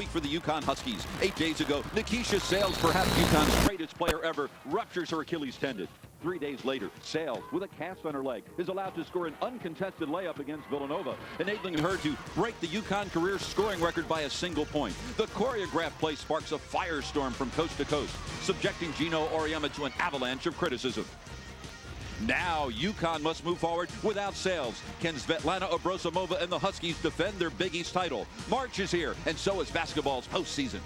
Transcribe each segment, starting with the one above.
for the UConn Huskies. 8 days ago, Nikisha Sales, perhaps UConn's greatest player ever, ruptures her Achilles tendon. 3 days later, Sales, with a cast on her leg, is allowed to score an uncontested layup against Villanova, enabling her to break the UConn career scoring record by a single point. The choreographed play sparks a firestorm from coast to coast, subjecting Gino Auriemma to an avalanche of criticism. Now, UConn must move forward without Sales. Can Svetlana Abrosimova and the Huskies defend their Big East title? March is here, and so is basketball's postseason.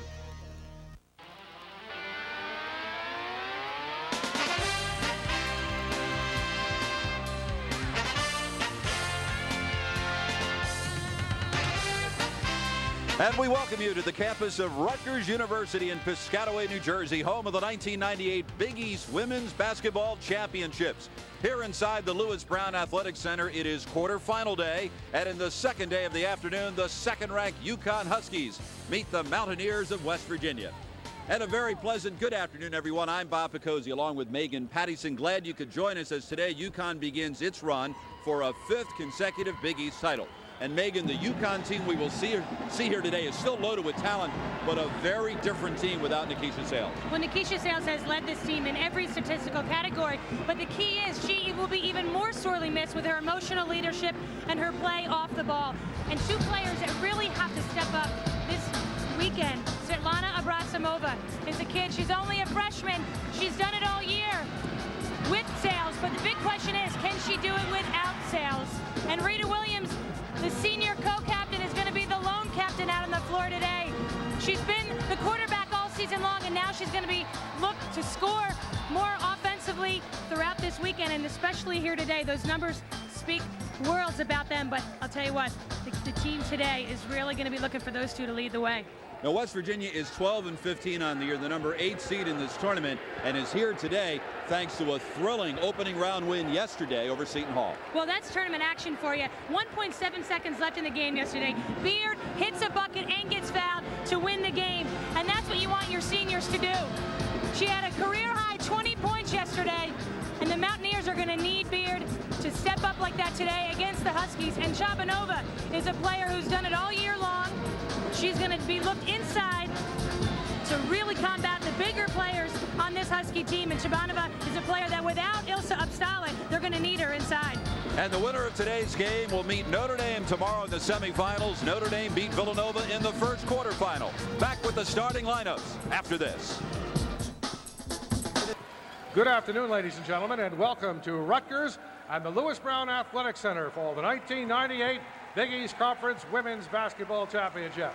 And we welcome you to the campus of Rutgers University in Piscataway, New Jersey, home of the 1998 Big East Women's Basketball Championships. Here inside the Lewis Brown Athletic Center, it is quarterfinal day, and in the second day of the afternoon, the second-ranked UConn Huskies meet the Mountaineers of West Virginia. And a very pleasant good afternoon, everyone. I'm Bob Picozzi, along with Megan Pattison. Glad you could join us as today UConn begins its run for a 5th consecutive Big East title. And Megan, the UConn team we will see here today is still loaded with talent, but a very different team without Nikisha Sales. Well, Nikisha Sales has led this team in every statistical category, but the key is she will be even more sorely missed with her emotional leadership and her play off the ball. And two players that really have to step up this weekend. Svetlana Abrosimova is a kid. She's only a freshman. She's done it all year with Sales, but the big question is, can she do it without Sales? And Rita Williams, the senior co-captain, is going to be the lone captain out on the floor today. She's been the quarterback all season long, and now she's going to be looked to score more offensively throughout this weekend, and especially here today. Those numbers speak worlds about them, but I'll tell you what, the team today is really going to be looking for those two to lead the way. Now, West Virginia is 12-15 on the year, the number 8 seed in this tournament, and is here today thanks to a thrilling opening round win yesterday over Seton Hall. Well, that's tournament action for you. 1.7 seconds left in the game yesterday. Beard hits a bucket and gets fouled to win the game, and that's what you want your seniors to do. She had a career-high 20 points yesterday, and the Mountaineers are going to need Beard to step up like that today against the Huskies. And Chabanova is a player who's done it all year long. She's going to be looked inside to really combat the bigger players on this Husky team. And Chabanova is a player that without Ilsa Upstala, they're going to need her inside. And the winner of today's game will meet Notre Dame tomorrow in the semifinals. Notre Dame beat Villanova in the first quarterfinal. Back with the starting lineups after this. Good afternoon, ladies and gentlemen, and welcome to Rutgers and the Lewis Brown Athletic Center for the 1998 Big East Conference Women's Basketball Championship.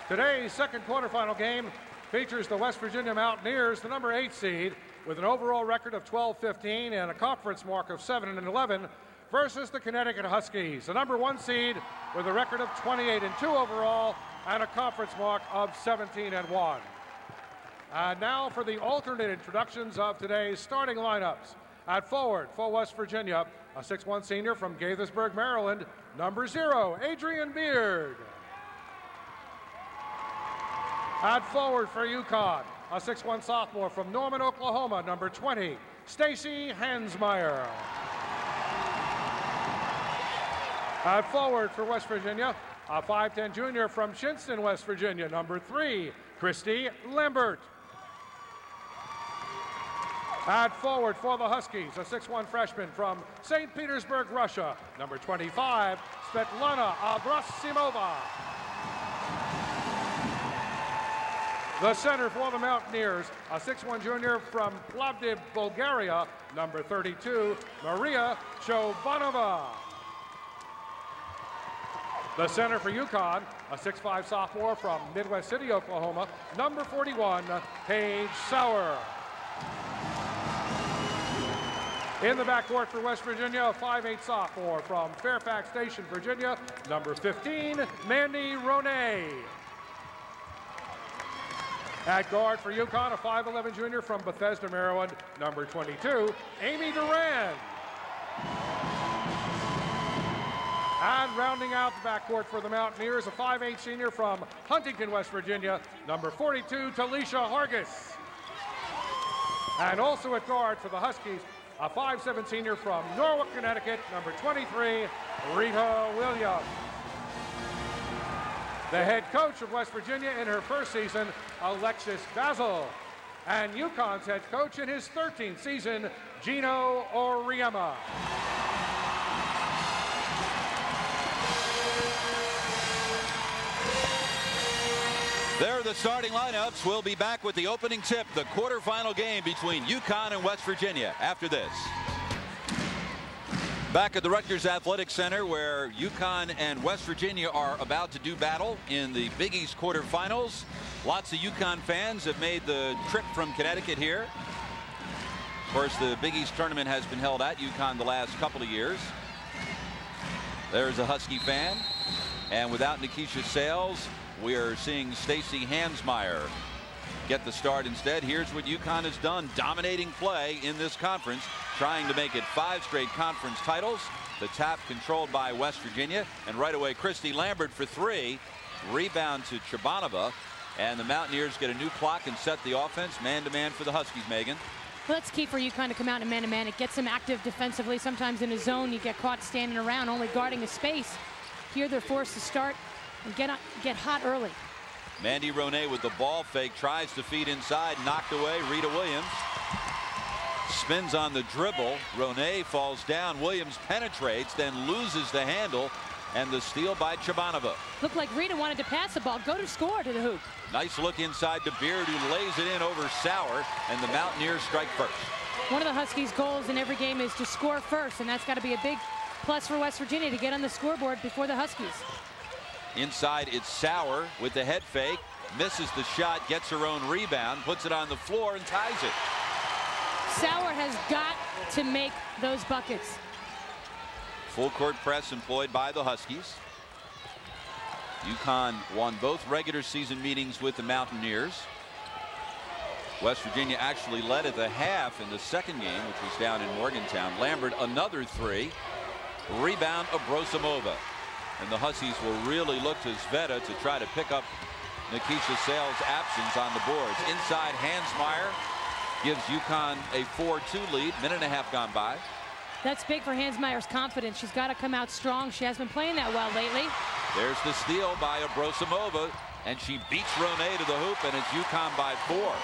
Today's second quarterfinal game features the West Virginia Mountaineers, the number 8 seed, with an overall record of 12-15 and a conference mark of 7-11, versus the Connecticut Huskies, the number 1 seed, with a record of 28-2 overall and a conference mark of 17-1. And now for the alternate introductions of today's starting lineups. At forward for West Virginia, a 6'1 senior from Gaithersburg, Maryland, number 0, Adrian Beard. At forward for UConn, a 6'1 sophomore from Norman, Oklahoma, number 20, Stacy Hansmeyer. At forward for West Virginia, a 5'10 junior from Shinston, West Virginia, number 3, Christy Lambert. At forward for the Huskies, a 6'1 freshman from St. Petersburg, Russia, number 25, Svetlana Abrosimova. The center for the Mountaineers, a 6'1 junior from Plovdiv, Bulgaria, number 32, Maria Chovanova. The center for UConn, a 6'5 sophomore from Midwest City, Oklahoma, number 41, Paige Sauer. In the backcourt for West Virginia, a 5'8 sophomore from Fairfax Station, Virginia, number 15, Mandy Ronay. At guard for UConn, a 5'11 junior from Bethesda, Maryland, number 22, Amy Duran. And rounding out the backcourt for the Mountaineers, a 5'8 senior from Huntington, West Virginia, number 42, Talisha Hargis. And also at guard for the Huskies, a 5'7 senior from Norwalk, Connecticut, number 23, Rita Williams. The head coach of West Virginia in her first season, Alexis Basil. And UConn's head coach in his 13th season, Gino Auriemma. There are the starting lineups. We'll be back with the opening tip, the quarterfinal game between UConn and West Virginia after this. Back at the Rutgers Athletic Center, where UConn and West Virginia are about to do battle in the Big East quarterfinals. Lots of UConn fans have made the trip from Connecticut here. Of course, the Big East tournament has been held at UConn the last couple of years. There's a Husky fan. And without Nikisha Sales, we are seeing Stacy Hansmeyer get the start instead. Here's what UConn has done. Dominating play in this conference, trying to make it 5 straight conference titles. The tap controlled by West Virginia. And right away, Christy Lambert for 3. Rebound to Chabanova. And the Mountaineers get a new clock and set the offense man-to-man for the Huskies, Megan. Well, that's key for UConn to come out in man-to-man. It gets them active defensively. Sometimes in a zone, you get caught standing around, only guarding a space. Here, they're forced to start and get hot early. Mandy Ronay with the ball fake, tries to feed inside, knocked away. Rita Williams spins on the dribble. Ronay falls down. Williams penetrates, then loses the handle, and the steal by Chabanova. Looked like Rita wanted to pass the ball, go to score to the hoop. Nice look inside to Beard, who lays it in over Sauer, and the Mountaineers strike first. One of the Huskies' goals in every game is to score first, and that's got to be a big plus for West Virginia to get on the scoreboard before the Huskies. Inside, it's Sauer with the head fake, misses the shot, gets her own rebound, puts it on the floor, and ties it. Sauer has got to make those buckets. Full court press employed by the Huskies. UConn won both regular season meetings with the Mountaineers. West Virginia actually led at the half in the second game, which was down in Morgantown. Lambert another 3. Rebound Abrosimova. And the Huskies will really look to Zveta to try to pick up Nikisha Sales' absence on the boards. Inside, Hansmeyer gives UConn a 4-2 lead. Minute and a half gone by. That's big for Hansmeyer's confidence. She's got to come out strong. She hasn't been playing that well lately. There's the steal by Abrosimova, and she beats Ronay to the hoop, and it's UConn by 4.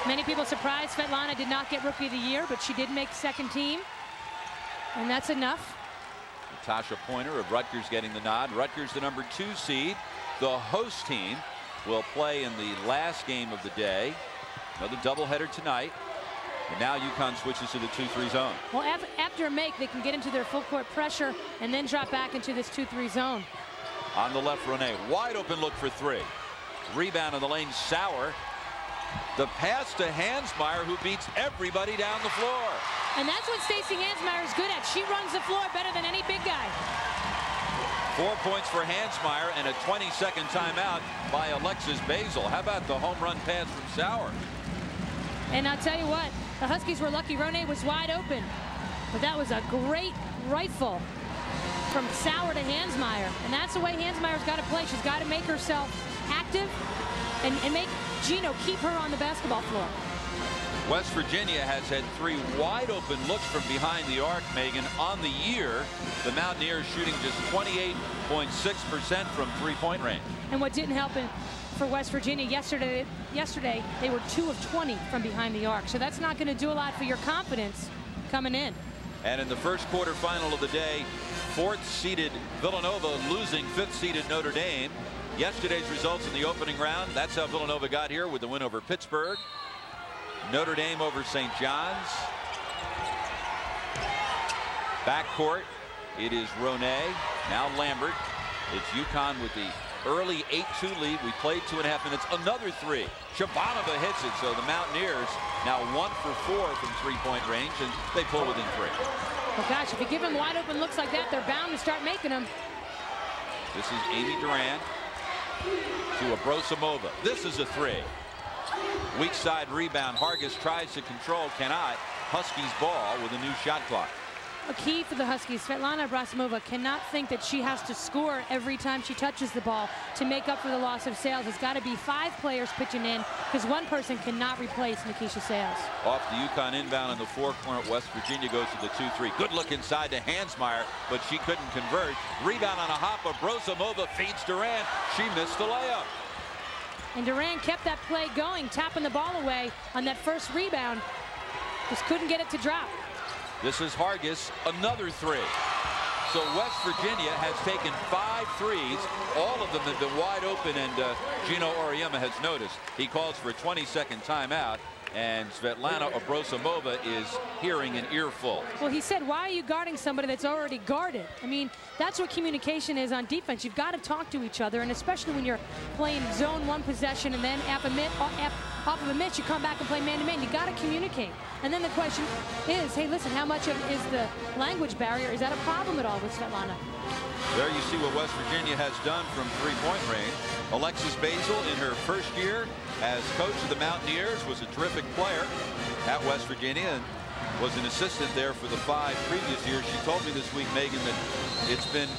Many people surprised Svetlana did not get Rookie of the Year, but she did make second team, and that's enough. Natasha Pointer of Rutgers getting the nod. Rutgers, the number 2 seed. The host team will play in the last game of the day. Another doubleheader tonight. And now UConn switches to the 2-3 zone. Well, after a make, they can get into their full court pressure and then drop back into this 2-3 zone. On the left, Ronay. Wide open look for 3. Rebound in the lane, Sauer. The pass to Hansmeyer, who beats everybody down the floor. And that's what Stacy Hansmeyer is good at. She runs the floor better than any big guy. 4 points for Hansmeyer and a 20-second timeout by Alexis Basil. How about the home run pass from Sauer? And I'll tell you what, the Huskies were lucky. Ronay was wide open. But that was a great rifle from Sauer to Hansmeyer. And that's the way Hansmeyer's got to play. She's got to make herself active and make Gino keep her on the basketball floor. West Virginia has had 3 wide open looks from behind the arc, Megan, on the year. The Mountaineers shooting just 28.6% from 3-point range. And what didn't help for West Virginia yesterday they were 2 of 20 from behind the arc. So that's not going to do a lot for your confidence coming in. And in the first quarterfinal of the day, 4th-seeded Villanova losing 5th-seeded Notre Dame. Yesterday's results in the opening round, that's how Villanova got here with the win over Pittsburgh. Notre Dame over St. John's. Backcourt, it is Ronay, now Lambert. It's UConn with the early 8-2 lead. We played 2.5 minutes. Another 3. Chabanova hits it, so the Mountaineers now 1 for 4 from 3-point range, and they pull within 3. Well, gosh, if you give them wide open looks like that, they're bound to start making them. This is Amy Durant to Abrosimova. This is a 3. Weak side rebound. Hargis tries to control, cannot. Huskies ball with a new shot clock. a key for the Huskies. Svetlana Abrasimova cannot think that she has to score every time she touches the ball to make up for the loss of Sales. It's got to be 5 players pitching in because one person cannot replace Nikisha Sales. Off the UConn inbound in the 4 corner, West Virginia goes to the 2-3. Good look inside to Hansmeyer, but she couldn't convert. Rebound on a hop. Abrasimova feeds Durand. She missed the layup. And Durand kept that play going, tapping the ball away on that first rebound. Just couldn't get it to drop. This is Hargis, another 3. So West Virginia has taken 5 threes. All of them have been wide open, and Gino Auriemma has noticed. He calls for a 20-second timeout, and Svetlana Abrasimova is hearing an earful. Well, he said, why are you guarding somebody that's already guarded? I mean, that's what communication is on defense. You've got to talk to each other, and especially when you're playing zone 1 possession, and then off of a miss, you come back and play man-to-man. You got to communicate. And then the question is, hey, listen, how much of is the language barrier? Is that a problem at all with Svetlana? There you see what West Virginia has done from 3-point range. Alexis Basil, in her first year as coach of the Mountaineers, was a terrific player at West Virginia and was an assistant there for the 5 previous years. She told me this week, Megan, that it's been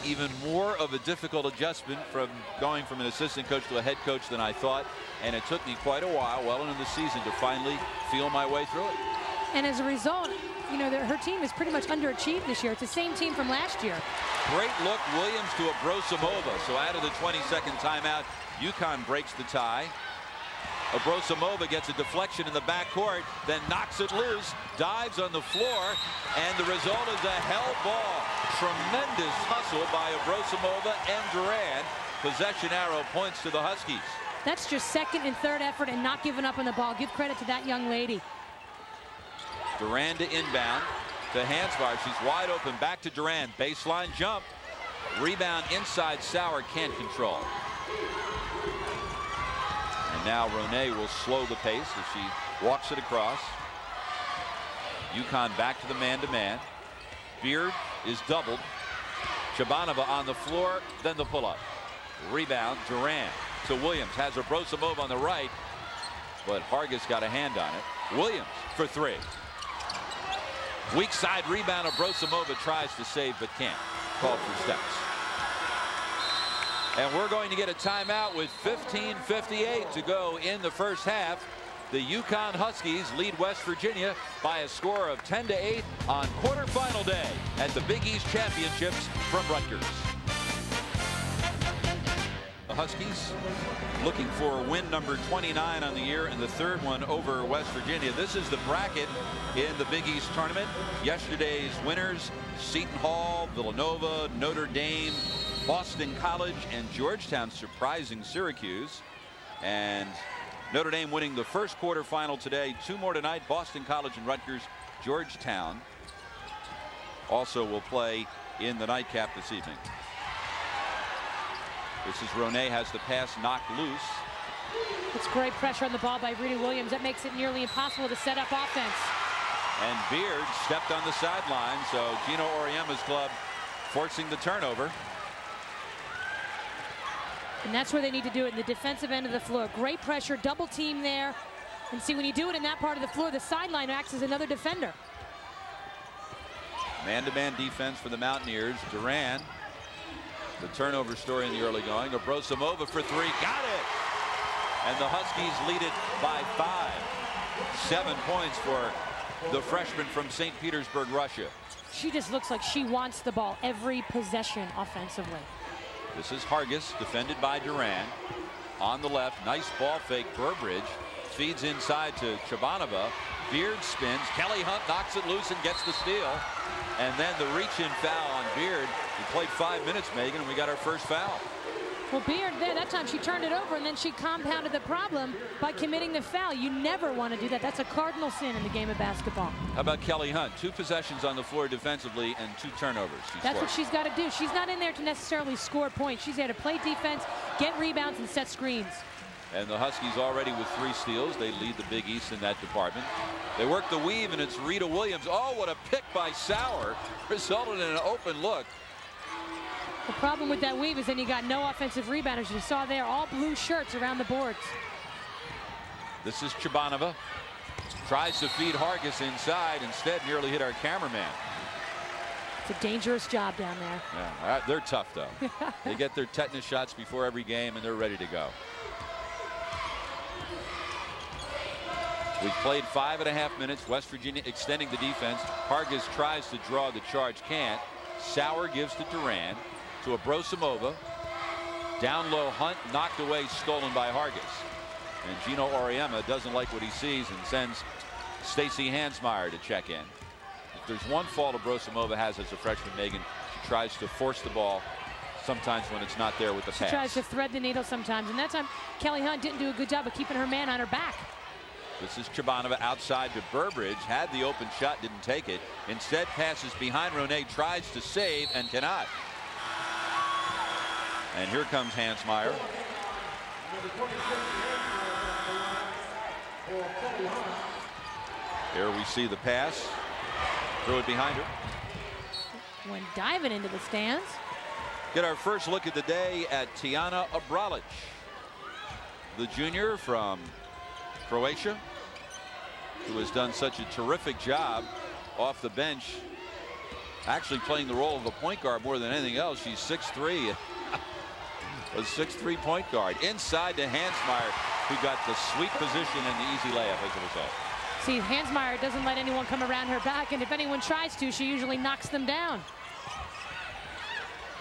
even more of a difficult adjustment from going from an assistant coach to a head coach than I thought, and it took me quite a while, well into the season, to finally feel my way through it. And as a result, you know, her team is pretty much underachieved this year. It's the same team from last year. Great look, Williams to Abrasimova. So out of the 20-second timeout, UConn breaks the tie. Abrasimova gets a deflection in the backcourt, then knocks it loose, dives on the floor, and the result is a held ball. Tremendous hustle by Abrasimova and Durand. Possession arrow points to the Huskies. That's just second and third effort and not giving up on the ball. Give credit to that young lady. Durand to inbound to Hansmeyer. She's wide open. Back to Durand. Baseline jump. Rebound inside. Sauer can't control. And now Ronay will slow the pace as she walks it across. UConn back to the man-to-man. Beard is doubled. Chabanova on the floor. Then the pull-up. Rebound. Durand to Williams. Has Abrasimova on the right, but Hargis got a hand on it. Williams for 3. Weak side rebound. Abrasimova tries to save but can't. Called for steps. And we're going to get a timeout with 15:58 to go in the first half. The UConn Huskies lead West Virginia by a score of 10-8 on quarterfinal day at the Big East Championships from Rutgers. The Huskies looking for win number 29 on the year and the 3rd one over West Virginia. This is the bracket in the Big East tournament. Yesterday's winners: Seton Hall, Villanova, Notre Dame, Boston College, and Georgetown surprising Syracuse. And Notre Dame winning the first quarterfinal today. 2 more tonight: Boston College and Rutgers. Georgetown also will play in the nightcap this evening. This is Ronay, has the pass knocked loose. It's great pressure on the ball by Rita Williams. That makes it nearly impossible to set up offense. And Beard stepped on the sideline, so Gino Auriemma's club forcing the turnover. And that's where they need to do it, in the defensive end of the floor. Great pressure, double team there. And see, when you do it in that part of the floor, the sideline acts as another defender. Man-to-man defense for the Mountaineers. Durand, the turnover story in the early going. Abrasimova for 3, got it! And the Huskies lead it by 5. 7 points for the freshman from St. Petersburg, Russia. She just looks like she wants the ball every possession offensively. This is Hargis, defended by Durand. On the left, nice ball fake. Burbridge feeds inside to Chabanova. Beard spins. Kelly Hunt knocks it loose and gets the steal. And then the reach-in foul on Beard. We played 5 minutes, Megan, and we got our first foul. Well, Beard there, that time she turned it over, and then she compounded the problem by committing the foul. You never want to do that. That's a cardinal sin in the game of basketball. How about Kelly Hunt? 2 possessions on the floor defensively and 2 turnovers. That's what she's got to do. She's not in there to necessarily score points. She's there to play defense, get rebounds, and set screens. And the Huskies already with 3 steals. They lead the Big East in that department. They work the weave, and it's Rita Williams. Oh, what a pick by Sauer. Resulted in an open look. The problem with that weave is then you got no offensive rebounders. You saw there, all blue shirts around the boards. This is Chabanova. Tries to feed Hargis inside. Instead, nearly hit our cameraman. It's a dangerous job down there. Yeah, they're tough, though. They get their tetanus shots before every game, and they're ready to go. We've played 5.5 minutes. West Virginia extending the defense. Hargis tries to draw the charge, can't. Sauer gives to Duran, to Abrosimova. Down low, Hunt knocked away, stolen by Hargis. And Gino Auriemma doesn't like what he sees and sends Stacy Hansmeyer to check in. If there's one fault Abrosimova has as a freshman, Megan, she tries to force the ball sometimes when it's not there with the pass. She tries to thread the needle sometimes, and that time Kelly Hunt didn't do a good job of keeping her man on her back. This is Chabanova outside to Burbridge. Had the open shot, didn't take it. Instead passes behind Ronay, tries to save and cannot. And here comes Hansmeyer. Here we see the pass. Throw it behind her. Went diving into the stands. Get our first look at the day at Tijana Abralic, the junior from Croatia, who has done such a terrific job off the bench, actually playing the role of a point guard more than anything else. She's 6'3", a 6'3" point guard. Inside to Hansmeyer, who got the sweet position and the easy layup as a result. See, Hansmeyer doesn't let anyone come around her back, and if anyone tries to, she usually knocks them down.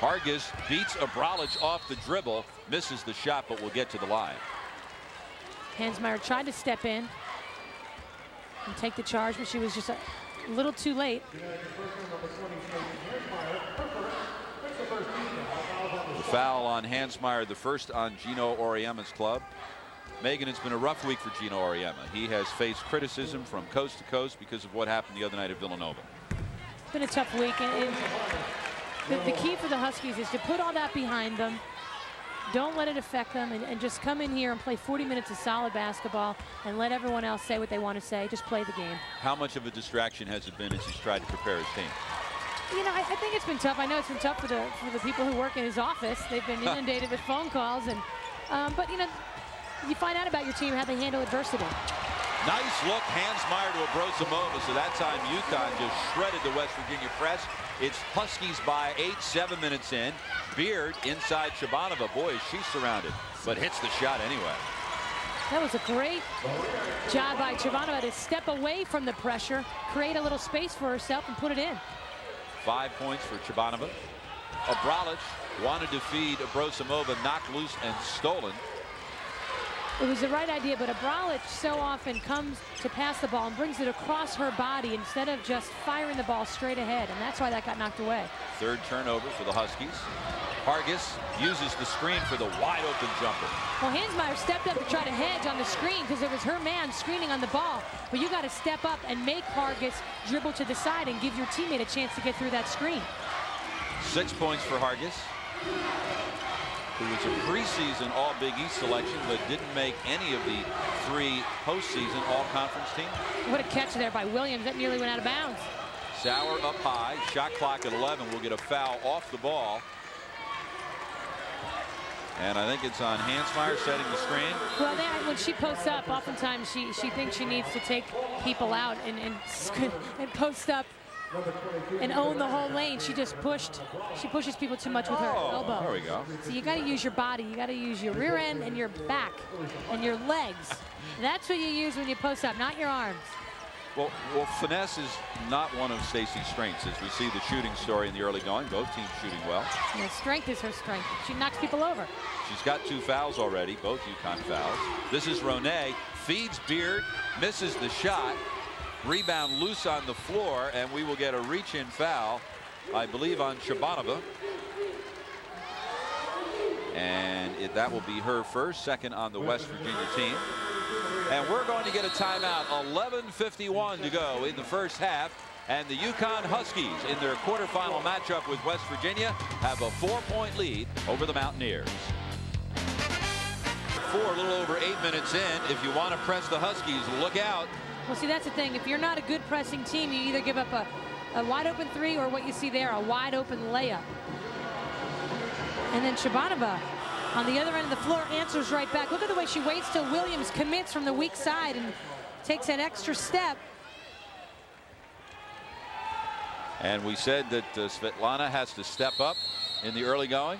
Hargis beats Abralic off the dribble, misses the shot, but will get to the line. Hansmeyer tried to step in and take the charge, but she was just a little too late. The foul on Hansmeyer, the first on Gino Auriemma's club. Megan, it's been a rough week for Gino Auriemma. He has faced criticism from coast to coast because of what happened the other night at Villanova. It's been a tough week, and the key for the Huskies is to put all that behind them. Don't let it affect them, and just come in here and play 40 minutes of solid basketball and let everyone else say what they want to say. Just play the game. How much of a distraction has it been as he's tried to prepare his team? You know, I think it's been tough. I know it's been tough for the people who work in his office. They've been inundated with phone calls, and but you know, you find out about your team, how they handle adversity. Nice look, Hansmeyer to Abrosimova. So that time UConn just shredded the West Virginia press. It's Huskies by 8, 7 minutes in. Beard inside Chabanova. Boy, is she surrounded, but hits the shot anyway. That was a great job by Chabanova to step away from the pressure, create a little space for herself, and put it in. 5 points for Chabanova. Abralic wanted to feed Abrosimova, knocked loose and stolen. It was the right idea, but Abralic so often comes to pass the ball and brings it across her body instead of just firing the ball straight ahead, and that's why that got knocked away. Third turnover for the Huskies. Hargis uses the screen for the wide open jumper. Well, Hansmeyer stepped up to try to hedge on the screen because it was her man screening on the ball, but you got to step up and make Hargis dribble to the side and give your teammate a chance to get through that screen. 6 points for Hargis, who was a preseason All-Big East selection, but didn't make any of the 3 postseason All-Conference teams. What a catch there by Williams. That nearly went out of bounds. Sauer up high. Shot clock at 11. Will get a foul off the ball. And I think it's on Hansmeyer setting the screen. Well, when she posts up, oftentimes she thinks she needs to take people out and post up and own the whole lane. She pushes people too much with her elbow. There we go. So you got to use your body. You got to use your rear end and your back and your legs. That's what you use when you post up, not your arms. Well, finesse is not one of Stacy's strengths, as we see the shooting story in the early going. Both teams shooting well. Yeah, strength is her strength. She knocks people over. She's got 2 fouls already, both UConn fouls. This is Ronay, feeds Beard, misses the shot. Rebound loose on the floor, and we will get a reach-in foul, I believe, on Chabanova. And that will be her first, second on the West Virginia team. And we're going to get a timeout. 11:51 to go in the first half. And the UConn Huskies, in their quarterfinal matchup with West Virginia, have a 4-point lead over the Mountaineers. A little over 8 minutes in. If you want to press the Huskies, look out. Well, see, that's the thing. If you're not a good pressing team, you either give up a wide open 3 or what you see there, a wide open layup. And then Chabanova on the other end of the floor answers right back. Look at the way she waits till Williams commits from the weak side and takes an extra step. And we said that Svetlana has to step up in the early going.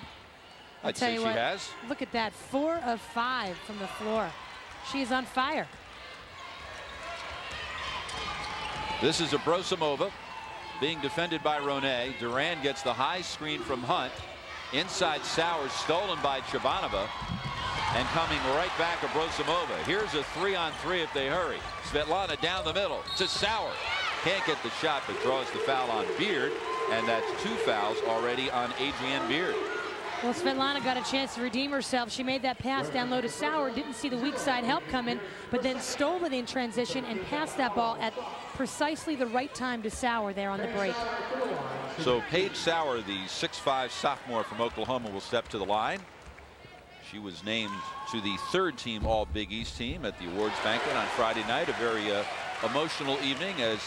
I'd say she has. Look at that, 4 of 5 from the floor. She's on fire. This is Abrosimova being defended by Ronay. Duran gets the high screen from Hunt. Inside Sauer, stolen by Chabanova. And coming right back, Abrosimova. Here's a 3-on-3 if they hurry. Svetlana down the middle to Sauer. Can't get the shot, but draws the foul on Beard. And that's 2 fouls already on Adrienne Beard. Well, Svetlana got a chance to redeem herself. She made that pass down low to Sauer, didn't see the weak side help coming, but then stole it in transition and passed that ball at precisely the right time to Sauer there on the break. So Paige Sauer, the 6'5" sophomore from Oklahoma, will step to the line. She was named to the 3rd team All Big East team at the awards banquet on Friday night. A very emotional evening as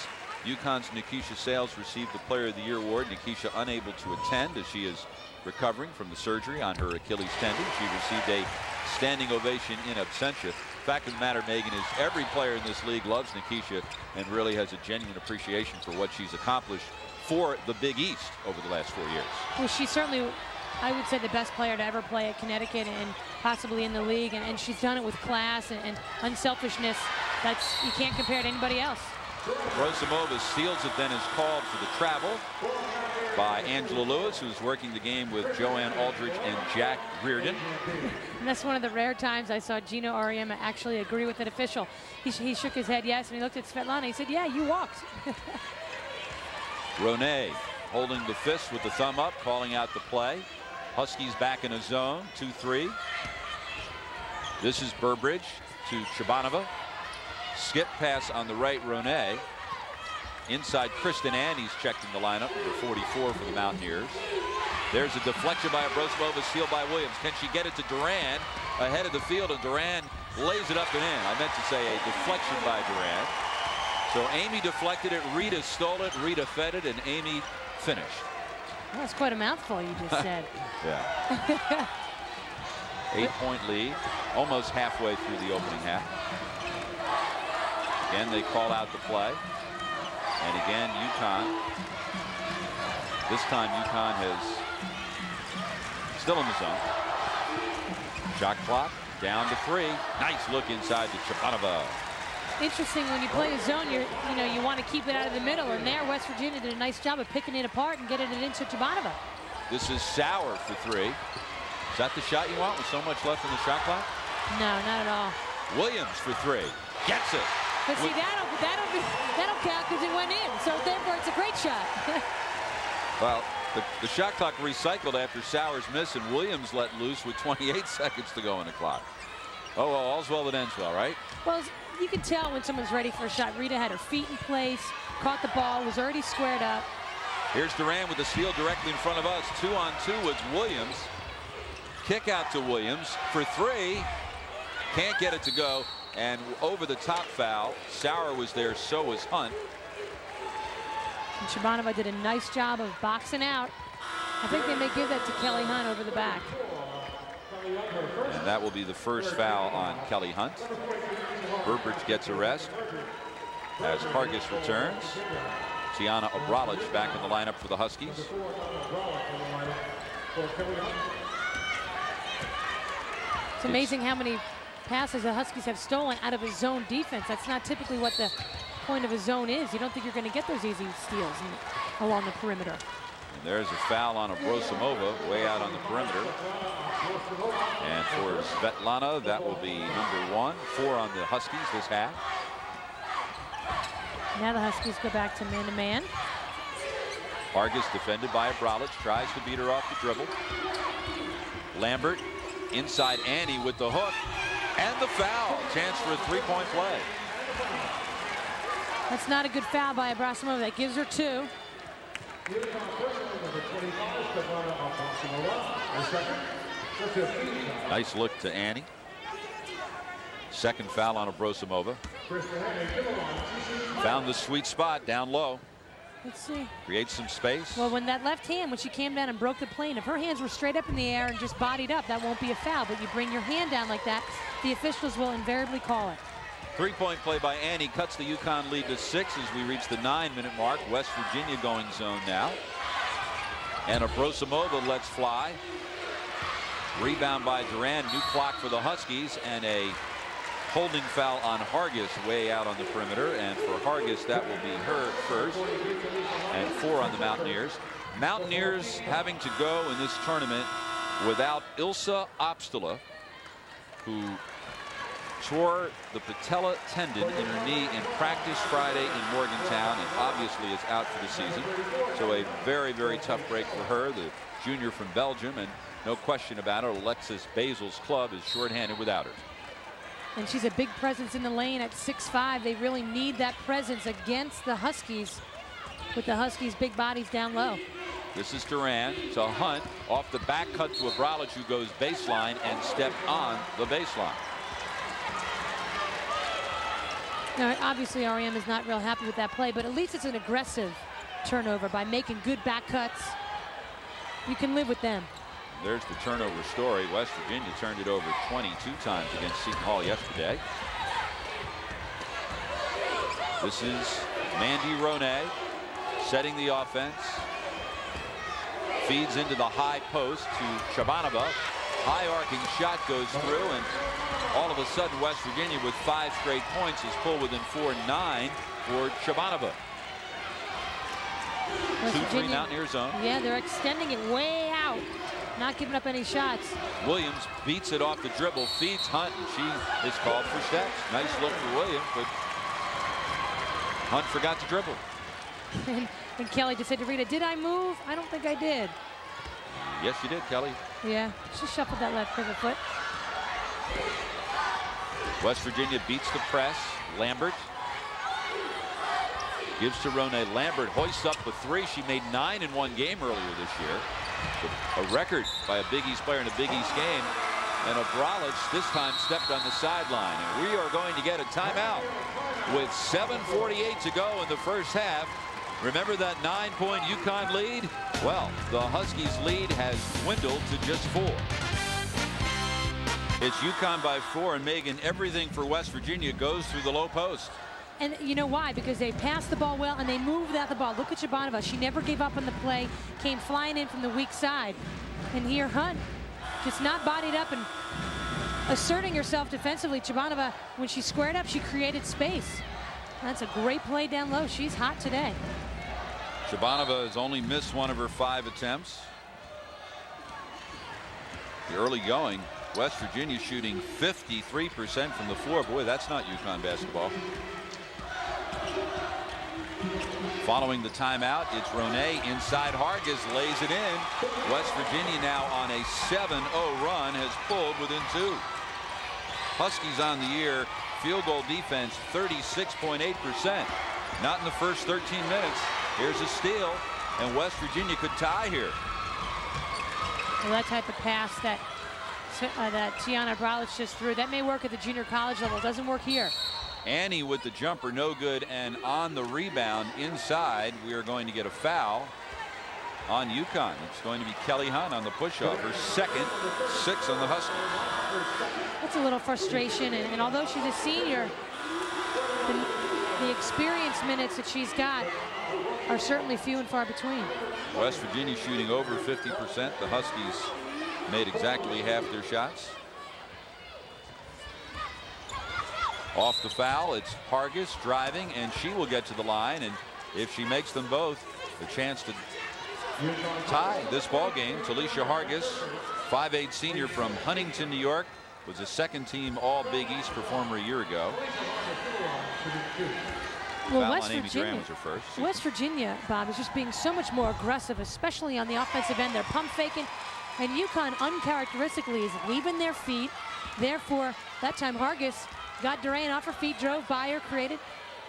UConn's Nikisha Sales received the Player of the Year award. Nikisha unable to attend as she is recovering from the surgery on her Achilles tendon. She received a standing ovation in absentia. Fact of the matter, Megan, is every player in this league loves Nikisha and really has a genuine appreciation for what she's accomplished for the Big East over the last 4 years. Well, she's certainly, I would say, the best player to ever play at Connecticut and possibly in the league, and she's done it with class and unselfishness that's you can't compare to anybody else. Abrosimova steals it, then is called for the travel by Angela Lewis, who's working the game with Joanne Aldridge and Jack Reardon. And that's one of the rare times I saw Gino Auriemma actually agree with an official. He shook his head yes, and he looked at Svetlana. He said, yeah, you walked. Ronay holding the fist with the thumb up, calling out the play. Huskies back in a zone, 2-3. This is Burbridge to Chabanova. Skip pass on the right, Ronay. Inside, Kristen Annie's checked in the lineup, number 44 for the Mountaineers. There's a deflection by Abrosimova, steal by Williams. Can she get it to Duran ahead of the field? And Duran lays it up and in. I meant to say a deflection by Duran. So Amy deflected it, Rita stole it, Rita fed it, and Amy finished. Well, that's quite a mouthful you just said. Yeah. 8-point lead, almost halfway through the opening half. Again, they call out the play. And again, UConn. This time, UConn has still in the zone. Shot clock down to 3. Nice look inside to Chabanova. Interesting, when you play a zone, you want to keep it out of the middle, and there West Virginia did a nice job of picking it apart and getting it into Chabanova. This is Sauer for 3. Is that the shot you want with so much left in the shot clock? No, not at all. Williams for 3. Gets it. But see, that'll count because it went in. So therefore, it's a great shot. Well, the shot clock recycled after Sauer's miss, and Williams let loose with 28 seconds to go in the clock. Oh, well, all's well that ends well, right? Well, you can tell when someone's ready for a shot. Rita had her feet in place, caught the ball, was already squared up. Here's Duran with the steal directly in front of us. 2-on-2 with Williams. Kick out to Williams for 3. Can't get it to go. And over the top foul. Sauer was there, so was Hunt. And Chabanova did a nice job of boxing out. I think they may give that to Kelly Hunt over the back. And that will be the first foul on Kelly Hunt. Burbridge gets a rest as Hargis returns. Tiana Obralich back in the lineup for the Huskies. It's amazing how many passes the Huskies have stolen out of a zone defense. That's not typically what the point of a zone is. You don't think you're going to get those easy steals along the perimeter. And there's a foul on Abrosimova way out on the perimeter. And for Svetlana, that will be number 1. 4 on the Huskies this half. Now the Huskies go back to man-to-man. Hargis defended by Obralich, tries to beat her off the dribble. Lambert inside Annie with the hook. And the foul. Chance for a 3-point play. That's not a good foul by Abrosimova. That gives her 2. Nice look to Annie. Second foul on Abrosimova. Found the sweet spot down low. Let's see. Creates some space. Well, when that left hand, when she came down and broke the plane, if her hands were straight up in the air and just bodied up, that won't be a foul. But you bring your hand down like that, the officials will invariably call it. Three-point play by Annie cuts the UConn lead to 6 as we reach the 9-minute mark. West Virginia going zone now. And Abrosimova lets fly. Rebound by Duran. New clock for the Huskies, and a holding foul on Hargis way out on the perimeter. And for Hargis, that will be her first. And 4 on the Mountaineers. Mountaineers having to go in this tournament without Ilsa Opstula, who tore the patella tendon in her knee in practice Friday in Morgantown and obviously is out for the season. So a very, very tough break for her, the junior from Belgium, and no question about it, Alexis Basil's club is shorthanded without her. And she's a big presence in the lane at 6'5". They really need that presence against the Huskies, with the Huskies' big bodies down low. This is Duran to Hunt, off the back cut to Abralic, who goes baseline and stepped on the baseline. Now, obviously, REM is not real happy with that play, but at least it's an aggressive turnover by making good back cuts. You can live with them. There's the turnover story. West Virginia turned it over 22 times against Seton Hall yesterday. This is Mandy Ronay setting the offense. Feeds into the high post to Shabanova. High arcing shot goes through, and all of a sudden West Virginia with 5 straight points is pulled within 4-9 for Shabanova. 2-3 Mountaineer zone. Yeah, they're extending it way out, not giving up any shots. Williams beats it off the dribble, feeds Hunt, and she is called for steps. Nice look for Williams, but Hunt forgot to dribble. And Kelly just said to Rita, "Did I move? I don't think I did." Yes, you did, Kelly. Yeah, she shuffled that left pivot foot. West Virginia beats the press. Lambert gives to Ronay. Lambert hoists up the 3. She made 9 in one game earlier this year. A record by a Big East player in a Big East game. And Abralic this time stepped on the sideline. And we are going to get a timeout with 7:48 to go in the first half. Remember that 9-point UConn lead? Well, the Huskies' lead has dwindled to just 4. It's UConn by 4, and Megan, everything for West Virginia goes through the low post. And you know why? Because they passed the ball well and they moved out the ball. Look at Shabanova. She never gave up on the play, came flying in from the weak side. And here Hunt just not bodied up and asserting herself defensively. Shabanova, when she squared up, she created space. That's a great play down low. She's hot today. Shabanova has only missed 1 of her 5 attempts. The early going, West Virginia shooting 53% from the floor. Boy, that's not UConn basketball. Following the timeout, it's Ronay inside. Hargis lays it in. West Virginia now on a 7-0 run, has pulled within 2. Huskies on the year, field goal defense 36.8%. Not in the first 13 minutes. Here's a steal, and West Virginia could tie here. Well, that type of pass that Tiana Abralic just threw, that may work at the junior college level. It doesn't work here. Annie with the jumper, no good, and on the rebound inside, we are going to get a foul on UConn. It's going to be Kelly Hunt on the push-off, her second, 6 on the Huskies. That's a little frustration, and although she's a senior, the experience minutes that she's got are certainly few and far between. West Virginia shooting over 50%. The Huskies made exactly half their shots. Off the foul, it's Hargis driving, and she will get to the line, and if she makes them both, a chance to tie this ball game. Talisha Hargis, 5'8" senior from Huntington, New York, was a second-team All-Big East performer a year ago. Well, West Virginia, Bob, is just being so much more aggressive, especially on the offensive end. They're pump faking, and UConn uncharacteristically is leaving their feet. Therefore, that time Hargis got Duran off her feet, drove by her, created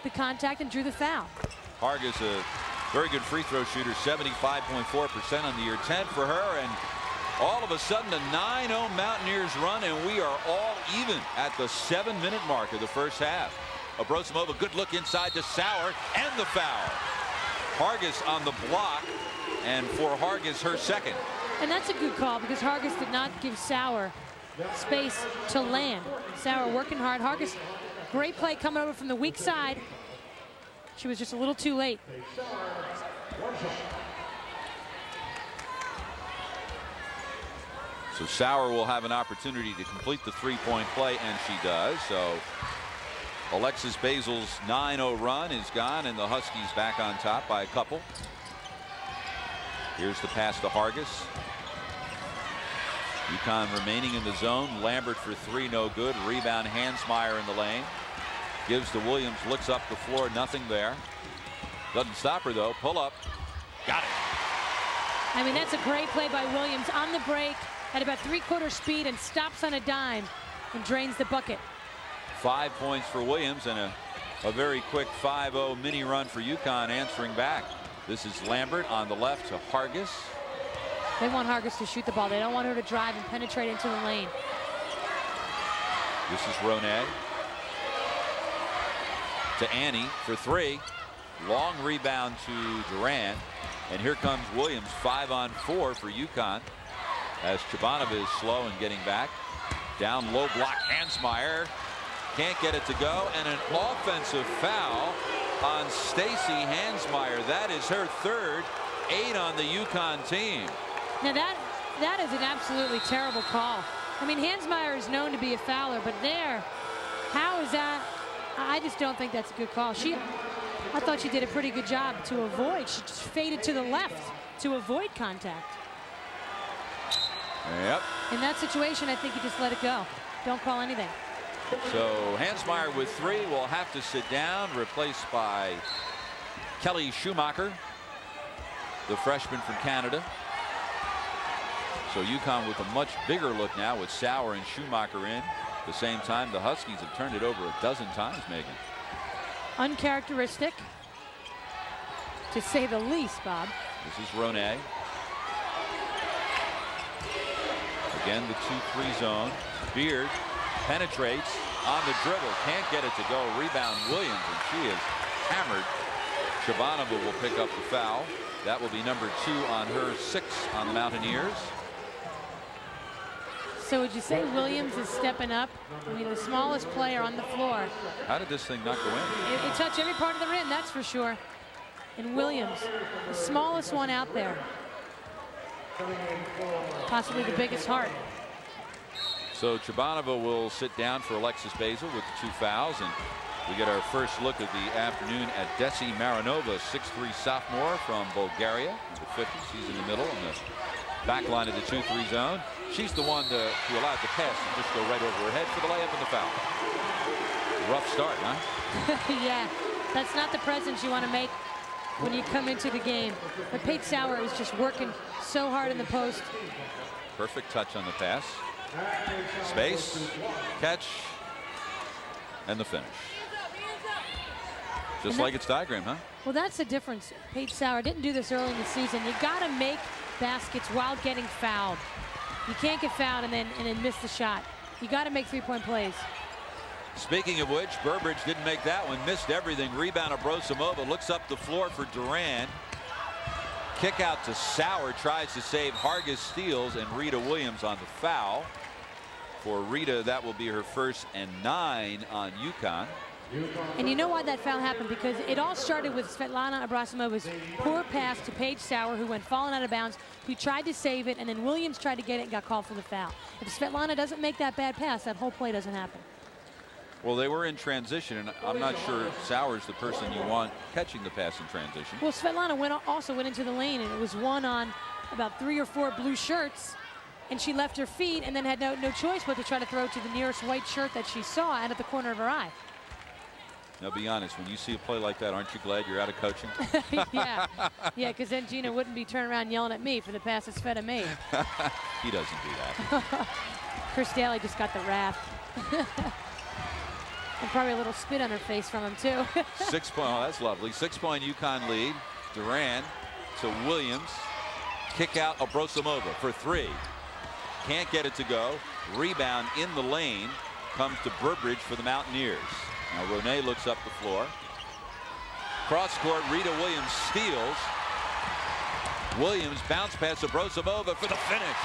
the contact, and drew the foul. Hargis, a very good free throw shooter, 75.4% on the year, 10 for her, and all of a sudden a 9-0 Mountaineers run, and we are all even at the 7-minute mark of the first half. Abrosimova, good look inside to Sauer, and the foul. Hargis on the block, and for Hargis, her second. And that's a good call, because Hargis did not give Sauer space to land. Sauer working hard. Hargis, great play coming over from the weak side. She was just a little too late. So Sauer will have an opportunity to complete the three-point play, and she does. So Alexis Basil's 9-0 run is gone, and the Huskies back on top by a couple. Here's the pass to Hargis. UConn remaining in the zone. Lambert for three, no good. Rebound, Hansmeyer in the lane. Gives to Williams, looks up the floor, nothing there. Doesn't stop her though. Pull up. Got it. I mean, that's a great play by Williams on the break at about three-quarter speed and stops on a dime and drains the bucket. 5 points for Williams and a very quick 5-0 mini run for UConn answering back. This is Lambert on the left to Hargis. They want Hargis to shoot the ball. They don't want her to drive and penetrate into the lane. This is Ronay to Annie for three. Long rebound to Durant. And here comes Williams, 5-on-4 for UConn as Chabanova is slow and getting back. Down low block, Hansmeyer can't get it to go, and an offensive foul on Stacy Hansmeyer. That is her third, 8 on the UConn team. Now that is an absolutely terrible call. I mean, Hansmeyer is known to be a fouler, but there, how is that? I just don't think that's a good call. I thought she did a pretty good job to avoid. She just faded to the left to avoid contact. Yep. In that situation, I think you just let it go. Don't call anything. So Hansmeyer with three will have to sit down, replaced by Kelly Schumacher, the freshman from Canada. So UConn with a much bigger look now with Sauer and Schumacher in. At the same time, the Huskies have turned it over a dozen times, Megan. Uncharacteristic, to say the least, Bob. This is Ronay. Again, the 2-3 zone. Beard penetrates on the dribble. Can't get it to go. Rebound Williams, and she is hammered. Chabanova will pick up the foul. That will be number 2 on her 6 on the Mountaineers. So would you say Williams is stepping up? I mean, the smallest player on the floor. How did this thing not go in? It touched every part of the rim, that's for sure. And Williams, the smallest one out there. Possibly the biggest heart. So Chabanova will sit down for Alexis Basil with the 2 fouls, and we get our first look of the afternoon at Desi Marinova, 6'3" sophomore from Bulgaria, number 50. She's in the middle in the back line of the 2-3 zone. She's the one to allow the pass and just go right over her head for the layup and the foul. Rough start, huh? Yeah, that's not the presence you want to make when you come into the game. But Paige Sauer is just working so hard in the post. Perfect touch on the pass. Space, catch, and the finish. Just like its diagram, huh? Well, that's the difference. Paige Sauer didn't do this early in the season. You got to make baskets while getting fouled. You can't get fouled and then miss the shot. You got to make three-point plays. Speaking of which, Burbridge didn't make that one, missed everything. Rebound of Brosimova, looks up the floor for Durant. Kick out to Sauer, tries to save. Hargis steals, and Rita Williams on the foul. For Rita, that will be her first and 9 on UConn. And you know why that foul happened? Because it all started with Svetlana Abrasimova's poor pass to Paige Sauer, who went falling out of bounds, who tried to save it, and then Williams tried to get it and got called for the foul. If Svetlana doesn't make that bad pass, that whole play doesn't happen. Well, they were in transition, and I'm not sure Sauer's the person you want catching the pass in transition. Well, Svetlana also went into the lane, and it was one on about 3 or 4 blue shirts, and she left her feet and then had no choice but to try to throw to the nearest white shirt that she saw out of the corner of her eye. Now, be honest, when you see a play like that, aren't you glad you're out of coaching? Yeah, because then Gina wouldn't be turning around yelling at me for the pass that's fed to me. He doesn't do that. Chris Daly just got the wrath. And probably a little spit on her face from him, too. 6 point, oh, that's lovely. 6-point UConn lead. Durant to Williams. Kick out of Brosimova for 3. Can't get it to go. Rebound in the lane comes to Burbridge for the Mountaineers. Now Ronay looks up the floor. Cross court, Rita Williams steals. Williams bounce pass to Brosimova for the finish.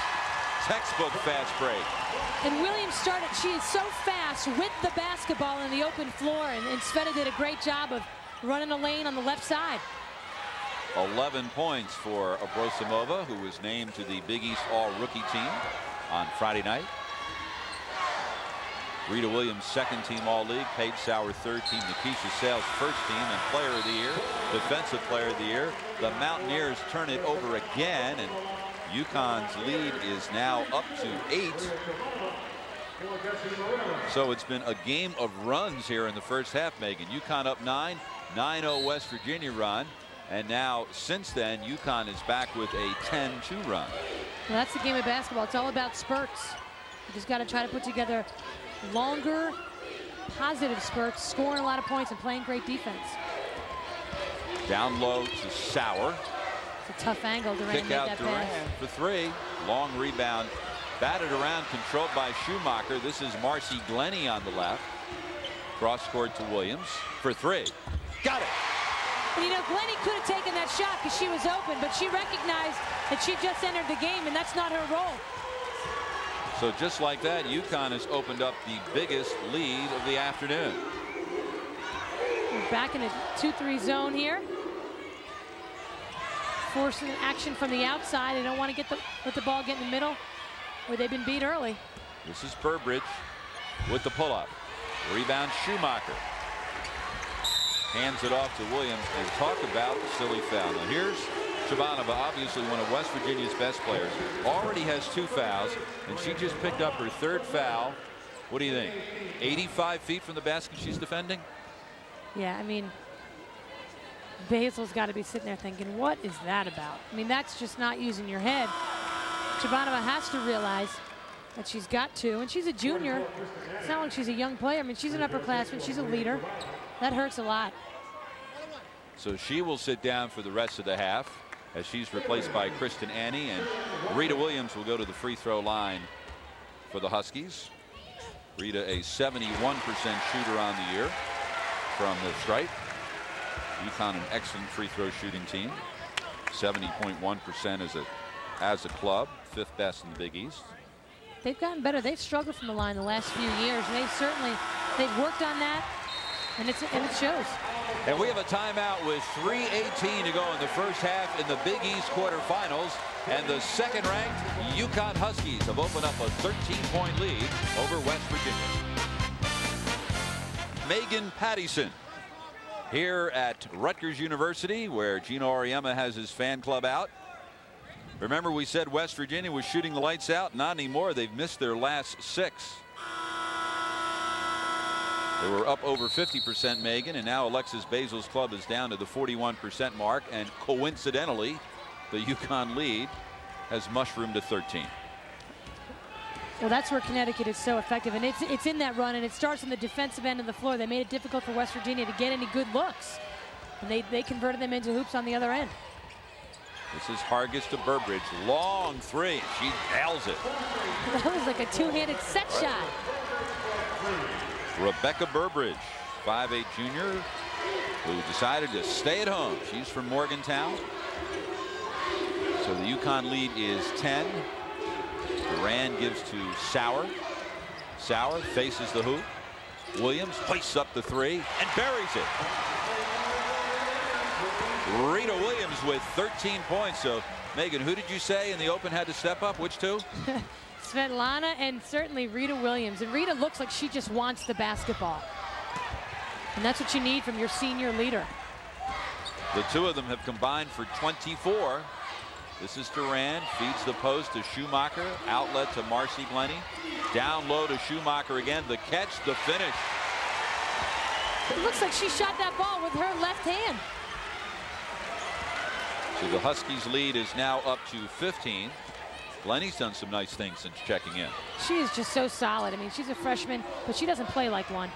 Textbook fast break. And Williams started, she is so fast with the basketball in the open floor, and Sveta did a great job of running a lane on the left side. 11 points for Abrosimova, who was named to the Big East All-Rookie team on Friday night. Rita Williams, second team All-League. Paige Sauer, third team. Nikisha Sales, first team and Player of the Year, Defensive Player of the Year. The Mountaineers turn it over again, and UConn's lead is now up to 8. So it's been a game of runs here in the first half, Megan. UConn up 9, 9-0 West Virginia run. And now, since then, UConn is back with a 10-2 run. Well, that's the game of basketball. It's all about spurts. You just got to try to put together longer, positive spurts, scoring a lot of points and playing great defense. Down low to Sauer. It's a tough angle. Durant Kick made out that Durant pass. for 3. Long rebound. Batted around, controlled by Schumacher. This is Marcy Glennie on the left. Cross court to Williams for 3. Got it. And you know, Glennie could have taken that shot because she was open, but she recognized that she just entered the game, and that's not her role. So just like that, UConn has opened up the biggest lead of the afternoon. We're back in a 2-3 zone here. Forcing action from the outside. They don't want to let the ball get in the middle where they've been beat early. This is Burbridge with the pull-up. Rebound Schumacher. Hands it off to Williams, and talk about the silly foul. Now here's Shabanova, obviously one of West Virginia's best players. Already has 2 fouls, and she just picked up her 3rd foul. What do you think? 85 feet from the basket she's defending? Yeah, I mean, Basil's got to be sitting there thinking, what is that about? I mean, that's just not using your head. Shabanova has to realize that she's got 2, and she's a junior. It's not like she's a young player. I mean, she's an upperclassman. She's a leader. That hurts a lot. So she will sit down for the rest of the half as she's replaced by Kristen Annie, and Rita Williams will go to the free throw line for the Huskies. Rita, a 71% shooter on the year from the stripe. UConn, an excellent free throw shooting team. 70.1% as a club, 5th best in the Big East. They've gotten better. They've struggled from the line the last few years. They've worked on that, and it shows. And we have a timeout with 3:18 to go in the first half in the Big East quarterfinals. And the second-ranked UConn Huskies have opened up a 13-point lead over West Virginia. Megan Pattison here at Rutgers University, where Gino Auriemma has his fan club out. Remember, we said West Virginia was shooting the lights out. Not anymore. They've missed their last 6. They were up over 50%, Megan, and now Alexis Basil's club is down to the 41% mark, and coincidentally, the UConn lead has mushroomed to 13. Well, that's where Connecticut is so effective, and it's in that run, and it starts on the defensive end of the floor. They made it difficult for West Virginia to get any good looks, and they converted them into hoops on the other end. This is Hargis to Burbridge. Long 3, and she nails it. That was like a 2-handed set shot. Rebecca Burbridge, 5'8" junior, who decided to stay at home. She's from Morgantown. So the UConn lead is 10. Duran gives to Sauer. Sauer faces the hoop. Williams hoists up the 3 and buries it. Rita Williams with 13 points. So, Megan, who did you say in the open had to step up? Which 2? Svetlana and certainly Rita Williams. And Rita looks like she just wants the basketball. And that's what you need from your senior leader. The 2 of them have combined for 24. This is Duran, feeds the post to Schumacher, outlet to Marcy Glennie. Down low to Schumacher again. The catch, the finish. It looks like she shot that ball with her left hand. So the Huskies lead is now up to 15. Glennie's done some nice things since checking in. She is just so solid. I mean, she's a freshman, but she doesn't play like one.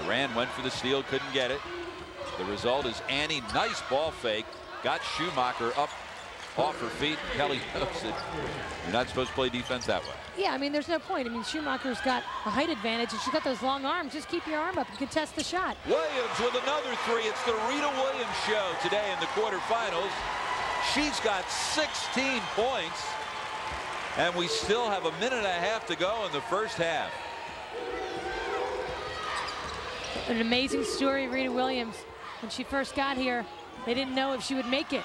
Duran went for the steal, couldn't get it. The result is Annie, nice ball fake, got Schumacher up off her feet. Kelly knows that you're not supposed to play defense that way. Yeah, I mean, there's no point. I mean, Schumacher's got a height advantage, and she's got those long arms. Just keep your arm up and contest the shot. Williams with another 3. It's the Rita Williams show today in the quarterfinals. She's got 16 points. And we still have a minute and a half to go in the first half. An amazing story, Rita Williams. When she first got here, they didn't know if she would make it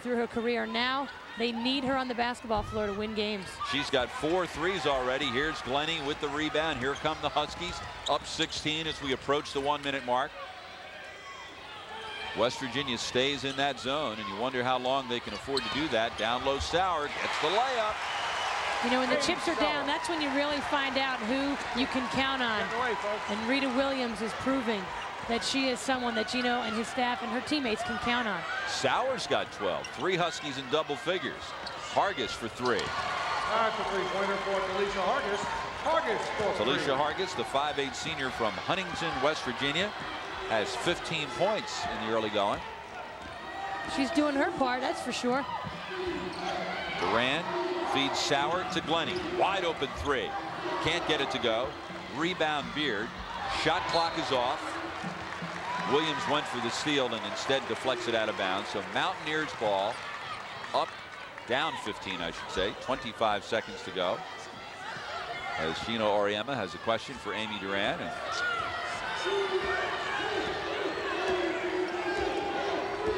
through her career. Now they need her on the basketball floor to win games. She's got 4 threes already. Here's Glennie with the rebound. Here come the Huskies, up 16 as we approach the 1-minute mark. West Virginia stays in that zone, and you wonder how long they can afford to do that. Down low, Sauer gets the layup. You know, when the chips are down, that's when you really find out who you can count on. And Rita Williams is proving that she is someone that Gino and his staff and her teammates can count on. Sauer's got 12. 3 Huskies in double figures. Hargis for 3. That's a three-pointer for Talisha Hargis. Talisha Hargis, the 5'8" senior from Huntington, West Virginia, has 15 points in the early going. She's doing her part, that's for sure. Duran feeds Sauer to Glennie. Wide open 3. Can't get it to go. Rebound Beard. Shot clock is off. Williams went for the steal and instead deflects it out of bounds. So Mountaineers ball up, down 15, I should say. 25 seconds to go. As Gino Auriemma has a question for Amy Duran. And